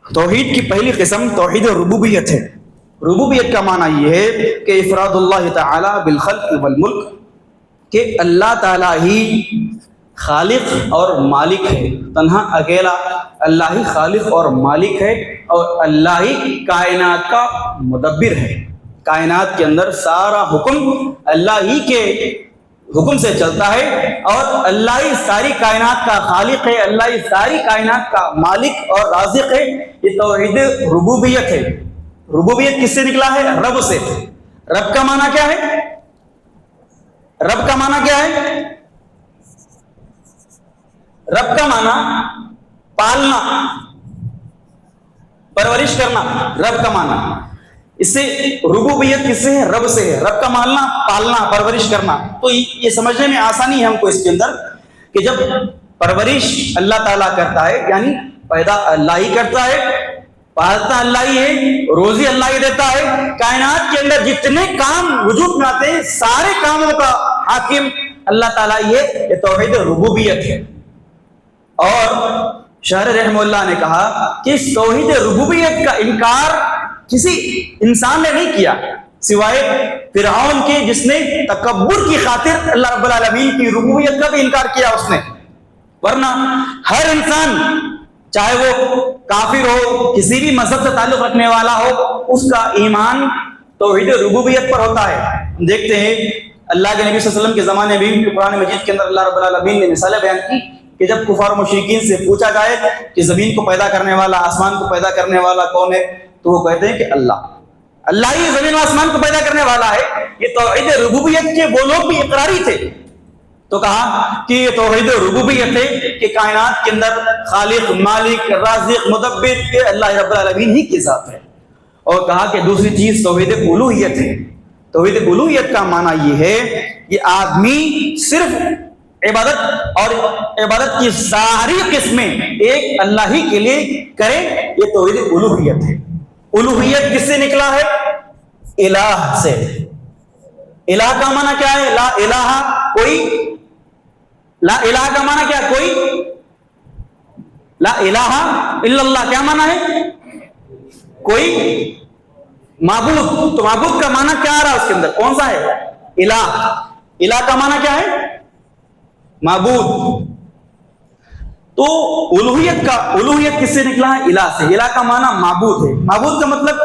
توحید کی پہلی قسم توحید ربوبیت ہے۔ ربوبیت کا معنی یہ ہے کہ افراد اللہ تعالی بالخلق والملک، کہ اللہ تعالیٰ ہی خالق اور مالک ہے، تنہا اکیلا اللہ ہی خالق اور مالک ہے، اور اللہ ہی کائنات کا مدبر ہے۔ کائنات کے اندر سارا حکم اللہ ہی کے حکم سے چلتا ہے، اور اللہ ہی ساری کائنات کا خالق ہے، اللہ ہی ساری کائنات کا مالک اور رازق ہے۔ یہ توحید ربوبیت ہے۔ ربوبیت کس سے نکلا ہے؟ رب سے۔ رب کا معنی کیا ہے؟ رب کا معنی کیا ہے؟ رب کا معنی پالنا، پرورش کرنا، رب کا معنی۔ اس سے ربوبیت کس سے ہے؟ رب سے ہے۔ رب کا مالنا، پالنا، پرورش کرنا۔ تو یہ سمجھنے میں آسانی ہے ہم کو اس کے اندر کہ جب پرورش اللہ تعالیٰ کرتا ہے، یعنی پیدا اللہ ہی کرتا ہے، پالتا اللہ ہی ہے، روزی اللہ ہی دیتا ہے، کائنات کے اندر جتنے کام وجود میں آتے ہیں سارے کاموں کا حاکم اللہ تعالیٰ ہی ہے، یہ توحید ربوبیت ہے۔ اور شارح رحمہ اللہ نے کہا کہ اس توحید ربوبیت کا انکار کسی انسان نے نہیں کیا سوائے فرعون کے، جس نے تکبر کی خاطر اللہ رب العالمین کی ربوبیت کا بھی انکار کیا اس نے، ورنہ ہر انسان چاہے وہ کافر ہو، کسی بھی مذہب سے تعلق رکھنے والا ہو، اس کا ایمان توحید ربوبیت پر ہوتا ہے۔ ہم دیکھتے ہیں اللہ کے نبی صلی اللہ علیہ وسلم کے زمانے میں بھی قرآن مجید کے اندر اللہ رب العالمین نے مثالیں بیان کی کہ جب کفار و مشرکین سے پوچھا جائے کہ زمین کو پیدا کرنے والا، آسمان کو پیدا کرنے والا کون ہے، تو وہ کہتے ہیں کہ اللہ ہی زمین و آسمان کو پیدا کرنے والا ہے۔ یہ توحید ربوبیت کے وہ لوگ بھی اقراری تھے، تو کہا کہ یہ توحید ربوبیت ہے کہ کائنات کے اندر خالق، مالک، رازق، مدبر کے اللہ رب العالمین ہی کی ذات ہے۔ اور کہا کہ دوسری چیز توحید الوہیت ہے۔ توحید الوہیت کا معنی یہ ہے کہ آدمی صرف عبادت اور عبادت کی ساری قسمیں ایک اللہ ہی کے لیے کرے، یہ توحید الوہیت ہے۔ الوہیت کس سے نکلا ہے؟ الہ سے۔ الہ کا معنی کیا ہے؟ لا الہ کوئی، لا الہ کا معنی کیا ہے؟ کوئی، لا الہ الا اللہ کیا معنی ہے؟ کوئی معبود. تو معبود کا معنی کیا آ رہا ہے اس کے اندر؟ کون سا ہے؟ الہ. الہ کا معنی کیا ہے؟ معبود. تو الوہیت کس سے نکلا ہے؟ الہ سے. الہ کا معنی معبود ہے. معبود کا مطلب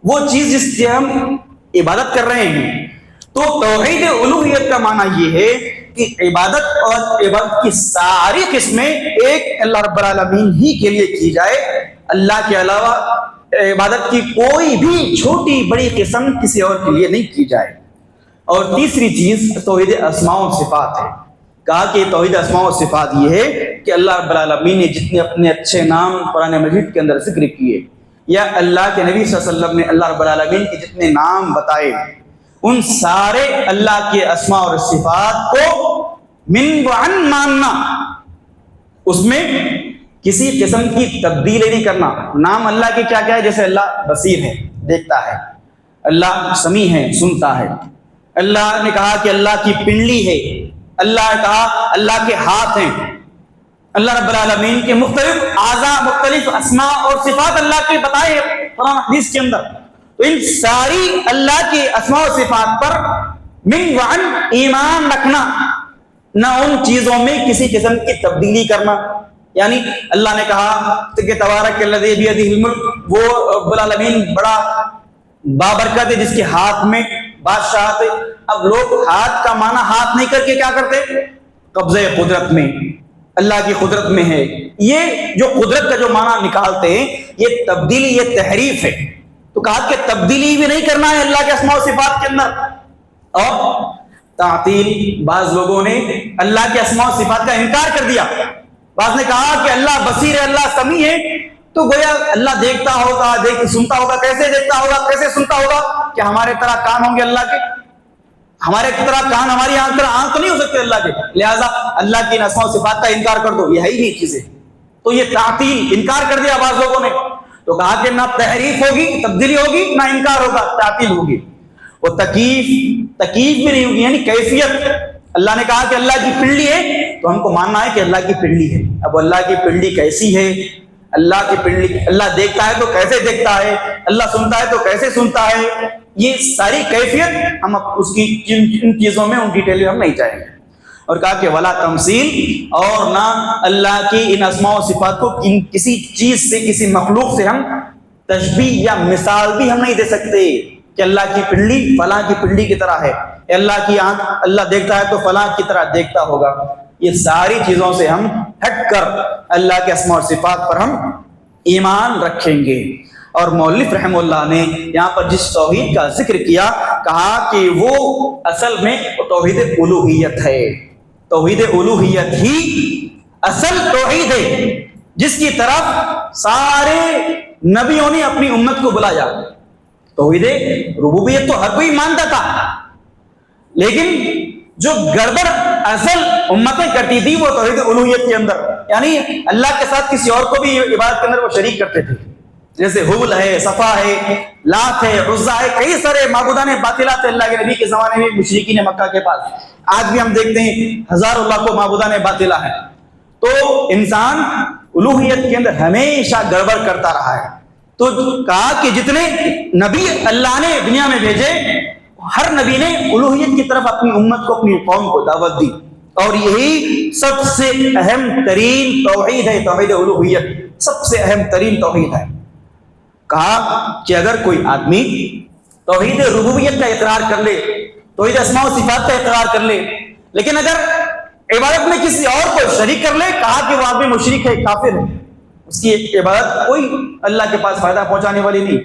وہ چیز جس کی ہم عبادت کر رہے ہیں. تو توحید الوہیت کا معنی یہ ہے کہ عبادت اور عبادت کی ساری قسمیں ایک اللہ رب العالمین ہی کے لیے کی جائے. اللہ کے علاوہ عبادت کی کوئی بھی چھوٹی بڑی قسم کسی اور کے لیے نہیں کی جائے. اور تیسری چیز توحید اسماء و صفات ہے. کہا کہ توحید اسماء و صفات یہ ہے کہ اللہ رب العالمین نے جتنے اپنے اچھے نام قرآن مجید کے اندر ذکر کیے، یا اللہ کے نبی صلی اللہ علیہ وسلم نے اللہ رب العالمین کے جتنے نام بتائے، ان سارے اللہ کے اسماء اور صفات کو من و عن ماننا، اس میں کسی قسم کی تبدیلی نہیں کرنا. نام اللہ کے کیا کیا ہے؟ جیسے اللہ بصیر ہے، دیکھتا ہے. اللہ سمیع ہے، سنتا ہے. اللہ نے کہا کہ اللہ کی پنڈلی ہے. اللہ نے کہا اللہ کے ہاتھ ہیں. اللہ رب العالمین کے مختلف اعضاء، مختلف اسماء اور صفات اللہ کے بتائے قرآن حدیث کے اندر. تو ان ساری اللہ کے اسماء و صفات پر من و عن ایمان رکھنا، نہ ان چیزوں میں کسی قسم کی تبدیلی کرنا. یعنی اللہ نے کہا کہ تبارک الذی بیدہ الملک، وہ رب العالمین بڑا بابرکت ہے جس کے ہاتھ میں بادشاہت ہے. اب لوگ ہاتھ کا معنی ہاتھ نہیں کر کے کیا کرتے؟ قبضہ قدرت میں، اللہ کی قدرت میں ہے. یہ جو قدرت کا جو معنی نکالتے ہیں یہ تبدیلی، یہ تحریف ہے. تو کہا کہ تبدیلی بھی نہیں کرنا ہے اللہ کے اسماء و صفات کے اندر. اور تعطیل، بعض لوگوں نے اللہ کے اسماء و صفات کا انکار کر دیا. بعض نے کہا کہ اللہ بصیر ہے، اللہ سمیع ہے، تو گویا اللہ دیکھتا ہوگا، سنتا ہوگا. کیسے دیکھتا ہوگا، کیسے سنتا ہوگا؟ کہ ہمارے طرح کان ہوں گے اللہ کے؟ ہمارے طرح کان، ہماری آنکھ تو نہیں ہو سکتے اللہ کے. لہٰذا اللہ کی اسماء و صفات کا انکار کر دو، یہ ہے ہی نہیں چیزیں. تو یہ تعطیل، انکار کر دیا بعض لوگوں نے. تو کہا کہ نہ تحریف ہوگی، تبدیلی ہوگی، نہ انکار ہوگا، تعطیل ہوگی. وہ تکیف بھی نہیں ہوگی، یعنی کیفیت. اللہ نے کہا کہ اللہ کی پنڈلی ہے، تو ہم کو ماننا ہے کہ اللہ کی پنڈلی ہے. اب اللہ کی پنڈلی کیسی ہے؟ اللہ کی پنڈلی، اللہ دیکھتا ہے تو کیسے دیکھتا ہے؟ اللہ سنتا ہے تو کیسے سنتا ہے؟ یہ ساری کیفیت ہم اس کی ان چیزوں میں، ان ڈیٹیل میں ہم نہیں جائیں گے. اور کہا کہ ولا تمثیل، اور نہ اللہ کی ان اسماء و صفات کو کسی چیز سے، کسی مخلوق سے ہم تشبیہ یا مثال بھی ہم نہیں دے سکتے کہ اللہ کی پنڈلی فلاں کی پنڈلی کی طرح ہے، اللہ کی آنکھ، اللہ دیکھتا ہے تو فلاں کی طرح دیکھتا ہوگا. یہ ساری چیزوں سے ہم ہٹ کر اللہ کے اسماء اور صفات پر ہم ایمان رکھیں گے. اور مؤلف رحمہ اللہ نے یہاں پر جس توحید کا ذکر کیا، کہا کہ وہ اصل میں توحید الوہیت ہے. توحید الوہیت ہی اصل توحید ہے جس کی طرف سارے نبیوں نے اپنی امت کو بلایا. توحید ربوبیت تو ہر کوئی مانتا تھا، لیکن جو گڑبڑ اصل امتیں کرتی تھی وہ توحید الوہیت کے اندر، یعنی اللہ کے ساتھ کسی اور کو بھی عبادت کے اندر وہ شریک کرتے تھے. جیسے حبل ہے، صفا ہے، لات ہے، عزا ہے، کئی سارے معبودان باطلات اللہ کے نبی کے زمانے میں مشرکین مکہ کے پاس. آج بھی ہم دیکھتے ہیں ہزاروں لاکھوں معبودان باطلہ ہیں. تو انسان الوہیت کے اندر ہمیشہ گڑبڑ کرتا رہا ہے. تو کہا کہ جتنے نبی اللہ نے دنیا میں بھیجے، ہر نبی نے الوہیت کی طرف اپنی امت کو، اپنی قوم کو دعوت دی. اور یہی سب سے اہم ترین توحید ہے، توحید الوہیت سب سے اہم ترین توحید ہے. کہا کہ اگر کوئی آدمی توحید ربوبیت کا اقرار کر لے، توحید اسماء و صفات کا اقرار کر لے، لیکن اگر عبادت میں کسی اور کو شریک کر لے، کہا کہ وہ آدمی مشرک ہے، کافر ہے. اس کی عبادت کوئی اللہ کے پاس فائدہ پہنچانے والی نہیں.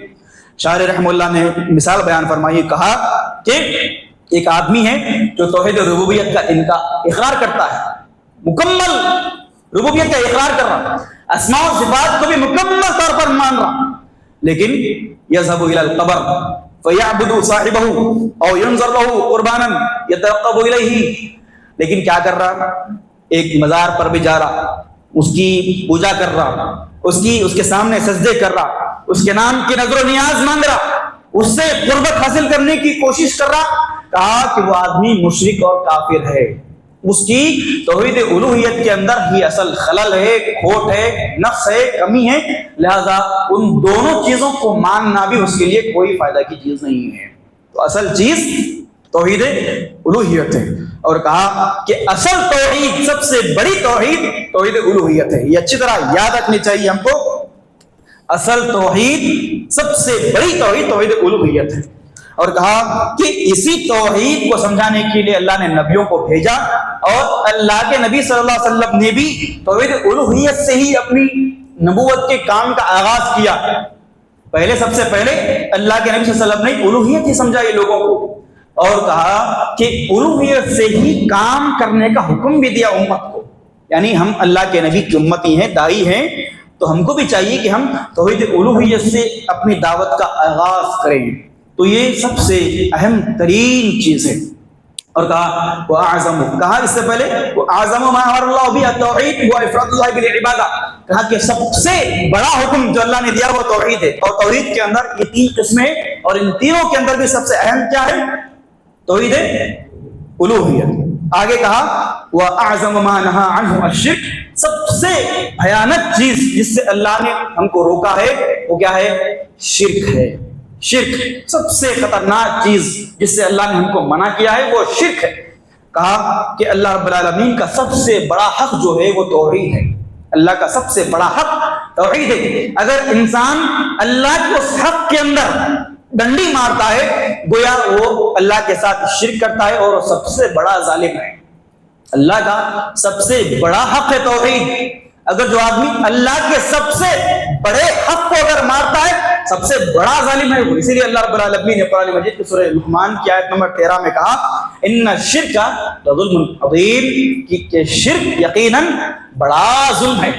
شاعر رحمہ اللہ نے مثال بیان فرمائی، کہا کہ ایک آدمی ہے جو توحید ربوبیت کا اقرار کرتا ہے، مکمل ربوبیت کا اقرار کر رہا، اسماء و صفات کو بھی مکمل طور پر مان رہا، لیکن یذهب الى القبر فیعبد صاحبہ او ینظر له قربانا یتقرب الیہ. لیکن کیا کر رہا؟ ایک مزار پر بھی جا رہا، اس کی پوجا کر رہا، اس کے سامنے سجدے کر رہا، اس کے نام کی نظر و نیاز مانگ رہا، اس سے قربت حاصل کرنے کی کوشش کر رہا، کہا کہ وہ آدمی مشرک اور کافر ہے، اس کی توحید الوہیت کے اندر ہی اصل خلل ہے، کھوٹ ہے، نقص ہے، کمی ہے، لہذا ان دونوں چیزوں کو ماننا بھی اس کے لیے کوئی فائدہ کی چیز نہیں ہے۔ تو اصل چیز توحید الوہیت ہے، اور کہا کہ اصل توحید، سب سے بڑی توحید توحید الوہیت ہے۔ یہ اچھی طرح یاد رکھنی چاہیے ہم کو، اصل توحید، سب سے بڑی توحید توحید الوہیت ہے۔ اور کہا کہ اسی توحید کو سمجھانے کے لیے اللہ نے نبیوں کو بھیجا، اور اللہ کے نبی صلی اللہ علیہ وسلم نے بھی توحید الوہیت سے ہی اپنی نبوت کے کام کا آغاز کیا۔ پہلے سب سے پہلے اللہ کے نبی صلی اللہ علیہ وسلم نے الوہیت ہی سمجھائی لوگوں کو، اور کہا کہ الوہیت سے ہی کام کرنے کا حکم بھی دیا امت کو۔ یعنی ہم اللہ کے نبی کی امتی ہیں، دائی ہیں، تو ہم کو بھی چاہیے کہ ہم توحید الوہیت سے اپنی دعوت کا آغاز کریں۔ تو یہ سب سے اہم ترین چیز ہے۔ اور کہا وہ اعظم، کہا اس سے پہلے وہ اعظم ما امر اللہ بھی التوحید و افراد اللہ بالعبادہ، کہا کہ سب سے بڑا حکم جو اللہ نے دیا وہ توحید ہے، اور توحید کے اندر یہ تین قسمیں، اور ان تینوں کے اندر بھی سب سے اہم کیا ہے؟ توحید الوہیت۔ آگے کہا وہ اعظم ما نہا عنہ الشرک، سب سے بھیانک چیز جس سے اللہ نے ہم کو روکا ہے وہ کیا ہے؟ شرک ہے۔ شرک سب سے خطرناک چیز جس سے اللہ نے ہم کو منع کیا ہے وہ شرک ہے۔ کہا کہ اللہ رب العالمین کا سب سے بڑا حق جو ہے وہ توحید ہے، اللہ کا سب سے بڑا حق توحید ہے۔ اگر انسان اللہ کے اس حق کے اندر ڈنڈی مارتا ہے گویا وہ اللہ کے ساتھ شرک کرتا ہے، اور وہ سب سے بڑا ظالم ہے۔ اللہ کا سب سے بڑا حق ہے توحید۔ اگر جو آدمی اللہ کے سب سے بڑے حق کو اگر مارتا ہے سب سے بڑا ظالم ہے وہ۔ اسی لیے اللہ رب العالمین نے قرآن مجید کی سورہ لقمان کی آیت نمبر 13 میں کہا ان الشرک لظلم عظیم، کہ شرک یقیناً بڑا ظلم ہے،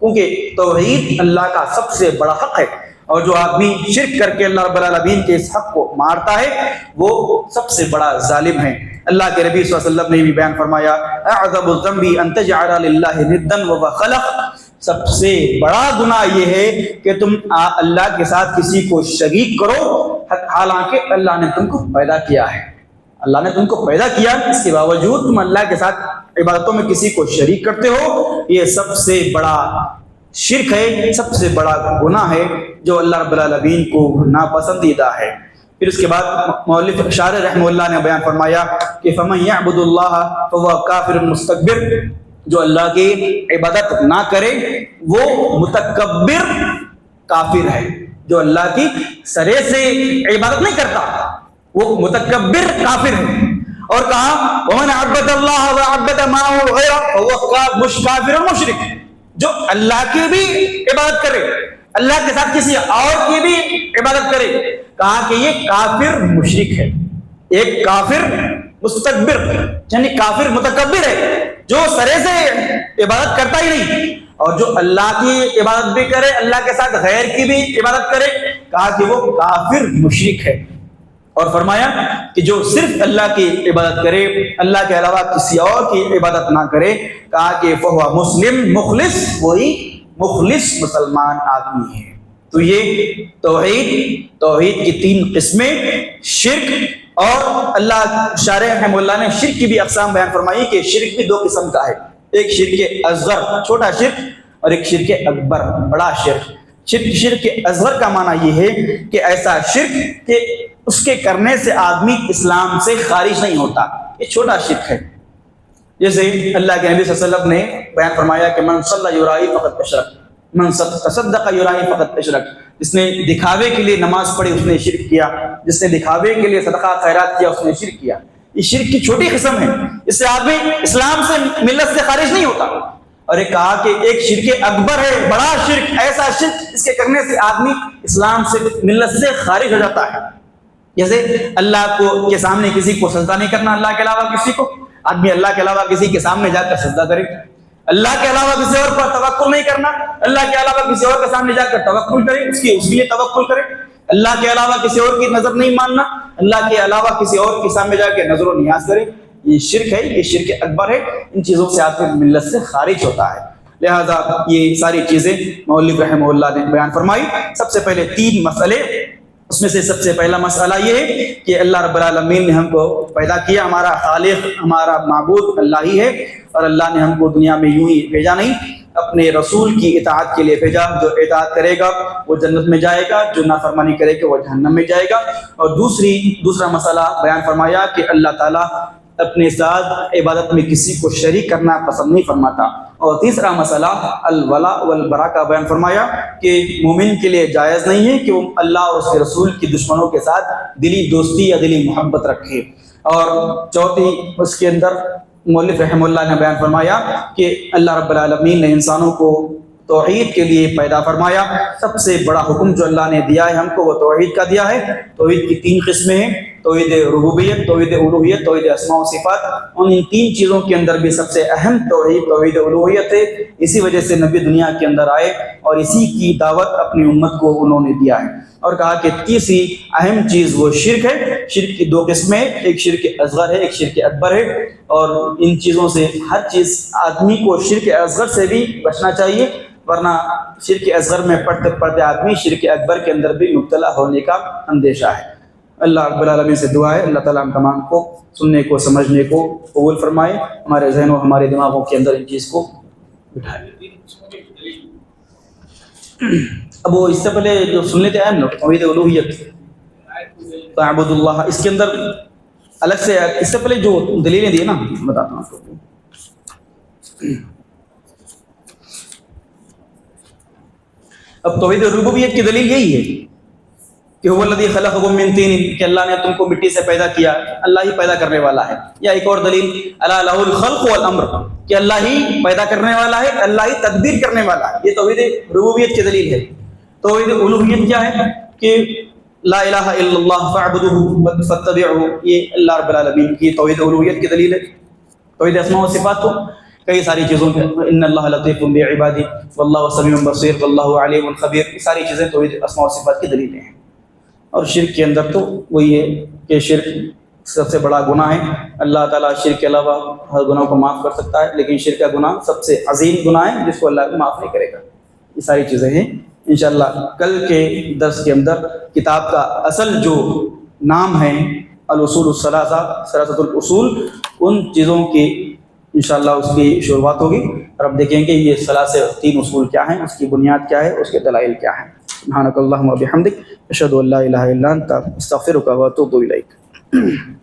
کیونکہ توحید اللہ کا سب سے بڑا حق ہے، اور جو آدمی شرک کر کے اللہ رب العالمین کے اس حق کو مارتا ہے وہ سب سے بڑا ظالم ہے۔ اللہ کے نبی صلی اللہ علیہ وسلم نے بھی بیان فرمایا اعظم الذنب ان تجعل للہ ندا وهو خلق، سب سے بڑا گناہ یہ ہے کہ تم اللہ کے ساتھ کسی کو شریک کرو، حالانکہ اللہ نے تم کو پیدا کیا ہے۔ اللہ نے تم کو پیدا کیا، اس کے باوجود تم اللہ کے ساتھ عبادتوں میں کسی کو شریک کرتے ہو، یہ سب سے بڑا شرک ہے، سب سے بڑا گناہ ہے جو اللہ رب العالمین کو ناپسندیدہ ہے۔ پھر اس کے بعد مؤلف شارح رحمہ اللہ نے بیان فرمایا کہ فمن یعبد اللہ فهو کافر مستکبر، جو اللہ کی عبادت نہ کرے وہ متکبر کافر ہے، جو اللہ کی سرے سے عبادت نہیں کرتا وہ متکبر کافر ہے۔ اور کہا ومن عبد اللہ وعبد معه غیرہ فهو کافر مشرک، جو اللہ کی بھی عبادت کرے، اللہ کے ساتھ کسی اور کی بھی عبادت کرے، کہا کہ یہ کافر مشرک ہے۔ ایک کافر مستکبر یعنی کافر متکبر ہے جو سرے سے عبادت کرتا ہی نہیں، اور جو اللہ کی عبادت بھی کرے، اللہ کے ساتھ غیر کی بھی عبادت کرے، کہا کہ وہ کافر مشرک ہے۔ اور فرمایا کہ جو صرف اللہ کی عبادت کرے، اللہ کے علاوہ کسی اور کی عبادت نہ کرے، کہا کہ فہو مسلم مخلص، وہی مخلص مسلمان آدمی ہے۔ تو یہ توحید کی تین قسمیں، شرک، اور اللہ شارح رحمہ اللہ نے شرک کی بھی اقسام بیان فرمائی کہ شرک بھی دو قسم کا ہے، ایک شرک اصغر چھوٹا شرک، اور ایک شرک اکبر بڑا شرک۔ شرک اصغر کا معنی یہ ہے کہ ایسا شرک کہ اس کے کرنے سے آدمی اسلام سے خارج نہیں ہوتا، یہ چھوٹا شرک ہے۔ جیسے اللہ کے نبی صلی اللہ علیہ وسلم نے بیان فرمایا کہ من صلی یرائی فقط اشرک، من تصدق یرائی فقط اشرک، جس نے دکھاوے کے لیے نماز پڑھی اس نے شرک کیا، جس نے دکھاوے کے لیے صدقہ خیرات کیا اس نے شرک کیا۔ یہ شرک کی چھوٹی قسم ہے، اس سے آدمی اسلام سے ملت سے خارج نہیں ہوتا۔ اور ایک کہا کہ ایک شرک اکبر ہے، بڑا شرک، ایسا شرک جس کے کرنے سے آدمی اسلام سے ملت سے خارج ہو جاتا ہے۔ جیسے اللہ کو کے سامنے کسی کو سجدہ نہیں کرنا، اللہ کے علاوہ کسی کو، آدمی اللہ کے علاوہ کسی کے سامنے جا کر سجدہ کرے، اللہ کے علاوہ کسی اور پر توکل نہیں کرنا، اللہ کے علاوہ کسی اور کے سامنے جا کر توکل کرے، اس کے لیے توکل کرے، اللہ کے علاوہ کسی اور کی نظر نہیں ماننا، اللہ کے علاوہ کسی اور کے سامنے جا کے نظر و نیاز کرے، یہ شرک ہے، یہ شرک اکبر ہے۔ ان چیزوں سے آدمی ملت سے خارج ہوتا ہے۔ لہذا یہ ساری چیزیں مولوی رحمہ اللہ نے بیان فرمائی۔ سب سے پہلے تین مسئلے اس میں سے سب سے پہلا مسئلہ یہ ہے کہ اللہ رب العالمین نے ہم کو پیدا کیا، ہمارا خالق، ہمارا معبود اللہ ہی ہے، اور اللہ نے ہم کو دنیا میں یوں ہی بھیجا نہیں، اپنے رسول کی اطاعت کے لیے بھیجا۔ جو اطاعت کرے گا وہ جنت میں جائے گا، جو نافرمانی کرے گا وہ جہنم میں جائے گا۔ اور دوسرا مسئلہ بیان فرمایا کہ اللہ تعالیٰ اپنے ساتھ عبادت میں کسی کو شریک کرنا پسند نہیں فرماتا۔ اور تیسرا مسئلہ الولا والبرا کا بیان فرمایا کہ مومن کے لیے جائز نہیں ہے کہ وہ اللہ اور اس کے رسول کی دشمنوں کے ساتھ دلی دوستی یا دلی محبت رکھے۔ اور چوتھی اس کے اندر مؤلف رحمہ اللہ نے بیان فرمایا کہ اللہ رب العالمین نے انسانوں کو توحید کے لیے پیدا فرمایا۔ سب سے بڑا حکم جو اللہ نے دیا ہے ہم کو وہ توحید کا دیا ہے۔ توحید کی 3 قسمیں ہیں، توحید ربوبیت، توحید الوہیت، توحید اسماء و صفات۔ ان 3 چیزوں کے اندر بھی سب سے اہم توحید الوہیت ہے۔ اسی وجہ سے نبی دنیا کے اندر آئے اور اسی کی دعوت اپنی امت کو انہوں نے دیا ہے۔ اور کہا کہ تیسری اہم چیز وہ شرک ہے۔ شرک کی 2 قسمیں، ایک شرک اصغر ہے، ایک شرک اکبر ہے۔ اور ان چیزوں سے ہر چیز آدمی کو شرک اصغر سے بھی بچنا چاہیے، ورنہ شرک اصغر میں پڑھتے پڑھتے آدمی شرک اکبر کے اندر بھی مبتلا ہونے کا اندیشہ ہے۔ اللہ رب العالمین سے دعا ہے اللہ تعالیٰ ہم تمام کو سننے کو سمجھنے کو قبول فرمائے، ہمارے ذہن و ہمارے دماغوں کے اندر ان چیز کو بٹھائے۔ اب وہ اس سے پہلے جو سن لیتے ہیں نا توحید الوہیت تعبد اللہ، اس کے اندر الگ سے اس سے پہلے جو دلیلیں دی نا بتاتا ہوں آپ کو۔ اب توحید ربوبیت کی دلیل یہی ہے کہ هو الذی خلقکم من طین، کہ اللہ نے تم کو مٹی سے پیدا کیا، اللہ ہی پیدا کرنے والا ہے۔ یا ایک اور دلیل الا لہ الخلق والامر، کہ اللہ ہی پیدا کرنے والا ہے، اللہ ہی تدبیر کرنے والا ہے۔ یہ توحید ربوبیت کی دلیل ہے۔ توحید الوہیت کیا ہے کہ لا الہ الا اللہ فاعبدوہ فاتبعوہ، یہ اللہ رب العالمین کی توحید الوہیت کی دلیل ہے۔ توحید اسماء و صفات کو کئی ساری چیزوں کے ان اللہ لطیف بعبادہ واللہ سمیع بصیر واللہ علیم خبیر، یہ ساری چیزیں توحید اسماء و صفات کی دلیلیں ہیں۔ اور شرک کے اندر تو وہی ہے کہ شرک سب سے بڑا گناہ ہے۔ اللہ تعالیٰ شرک کے علاوہ ہر گناہ کو معاف کر سکتا ہے، لیکن شرک کا گناہ سب سے عظیم گناہ ہے جس کو اللہ معاف نہیں کرے گا۔ یہ ساری چیزیں ہیں۔ انشاءاللہ کل کے درس کے اندر کتاب کا اصل جو نام ہے الاصول الثلاثہ، ثلاثۃ الاصول، ان چیزوں کی انشاءاللہ اس کی شروعات ہوگی، اور اب دیکھیں گے یہ 3 اصول کیا ہیں، اس کی بنیاد کیا ہے، اس کے دلائل کیا ہیں۔ سبحانک اللہم و بحمدک اشہد ان لا الہ الا انت استغفرک و اتوب الیک۔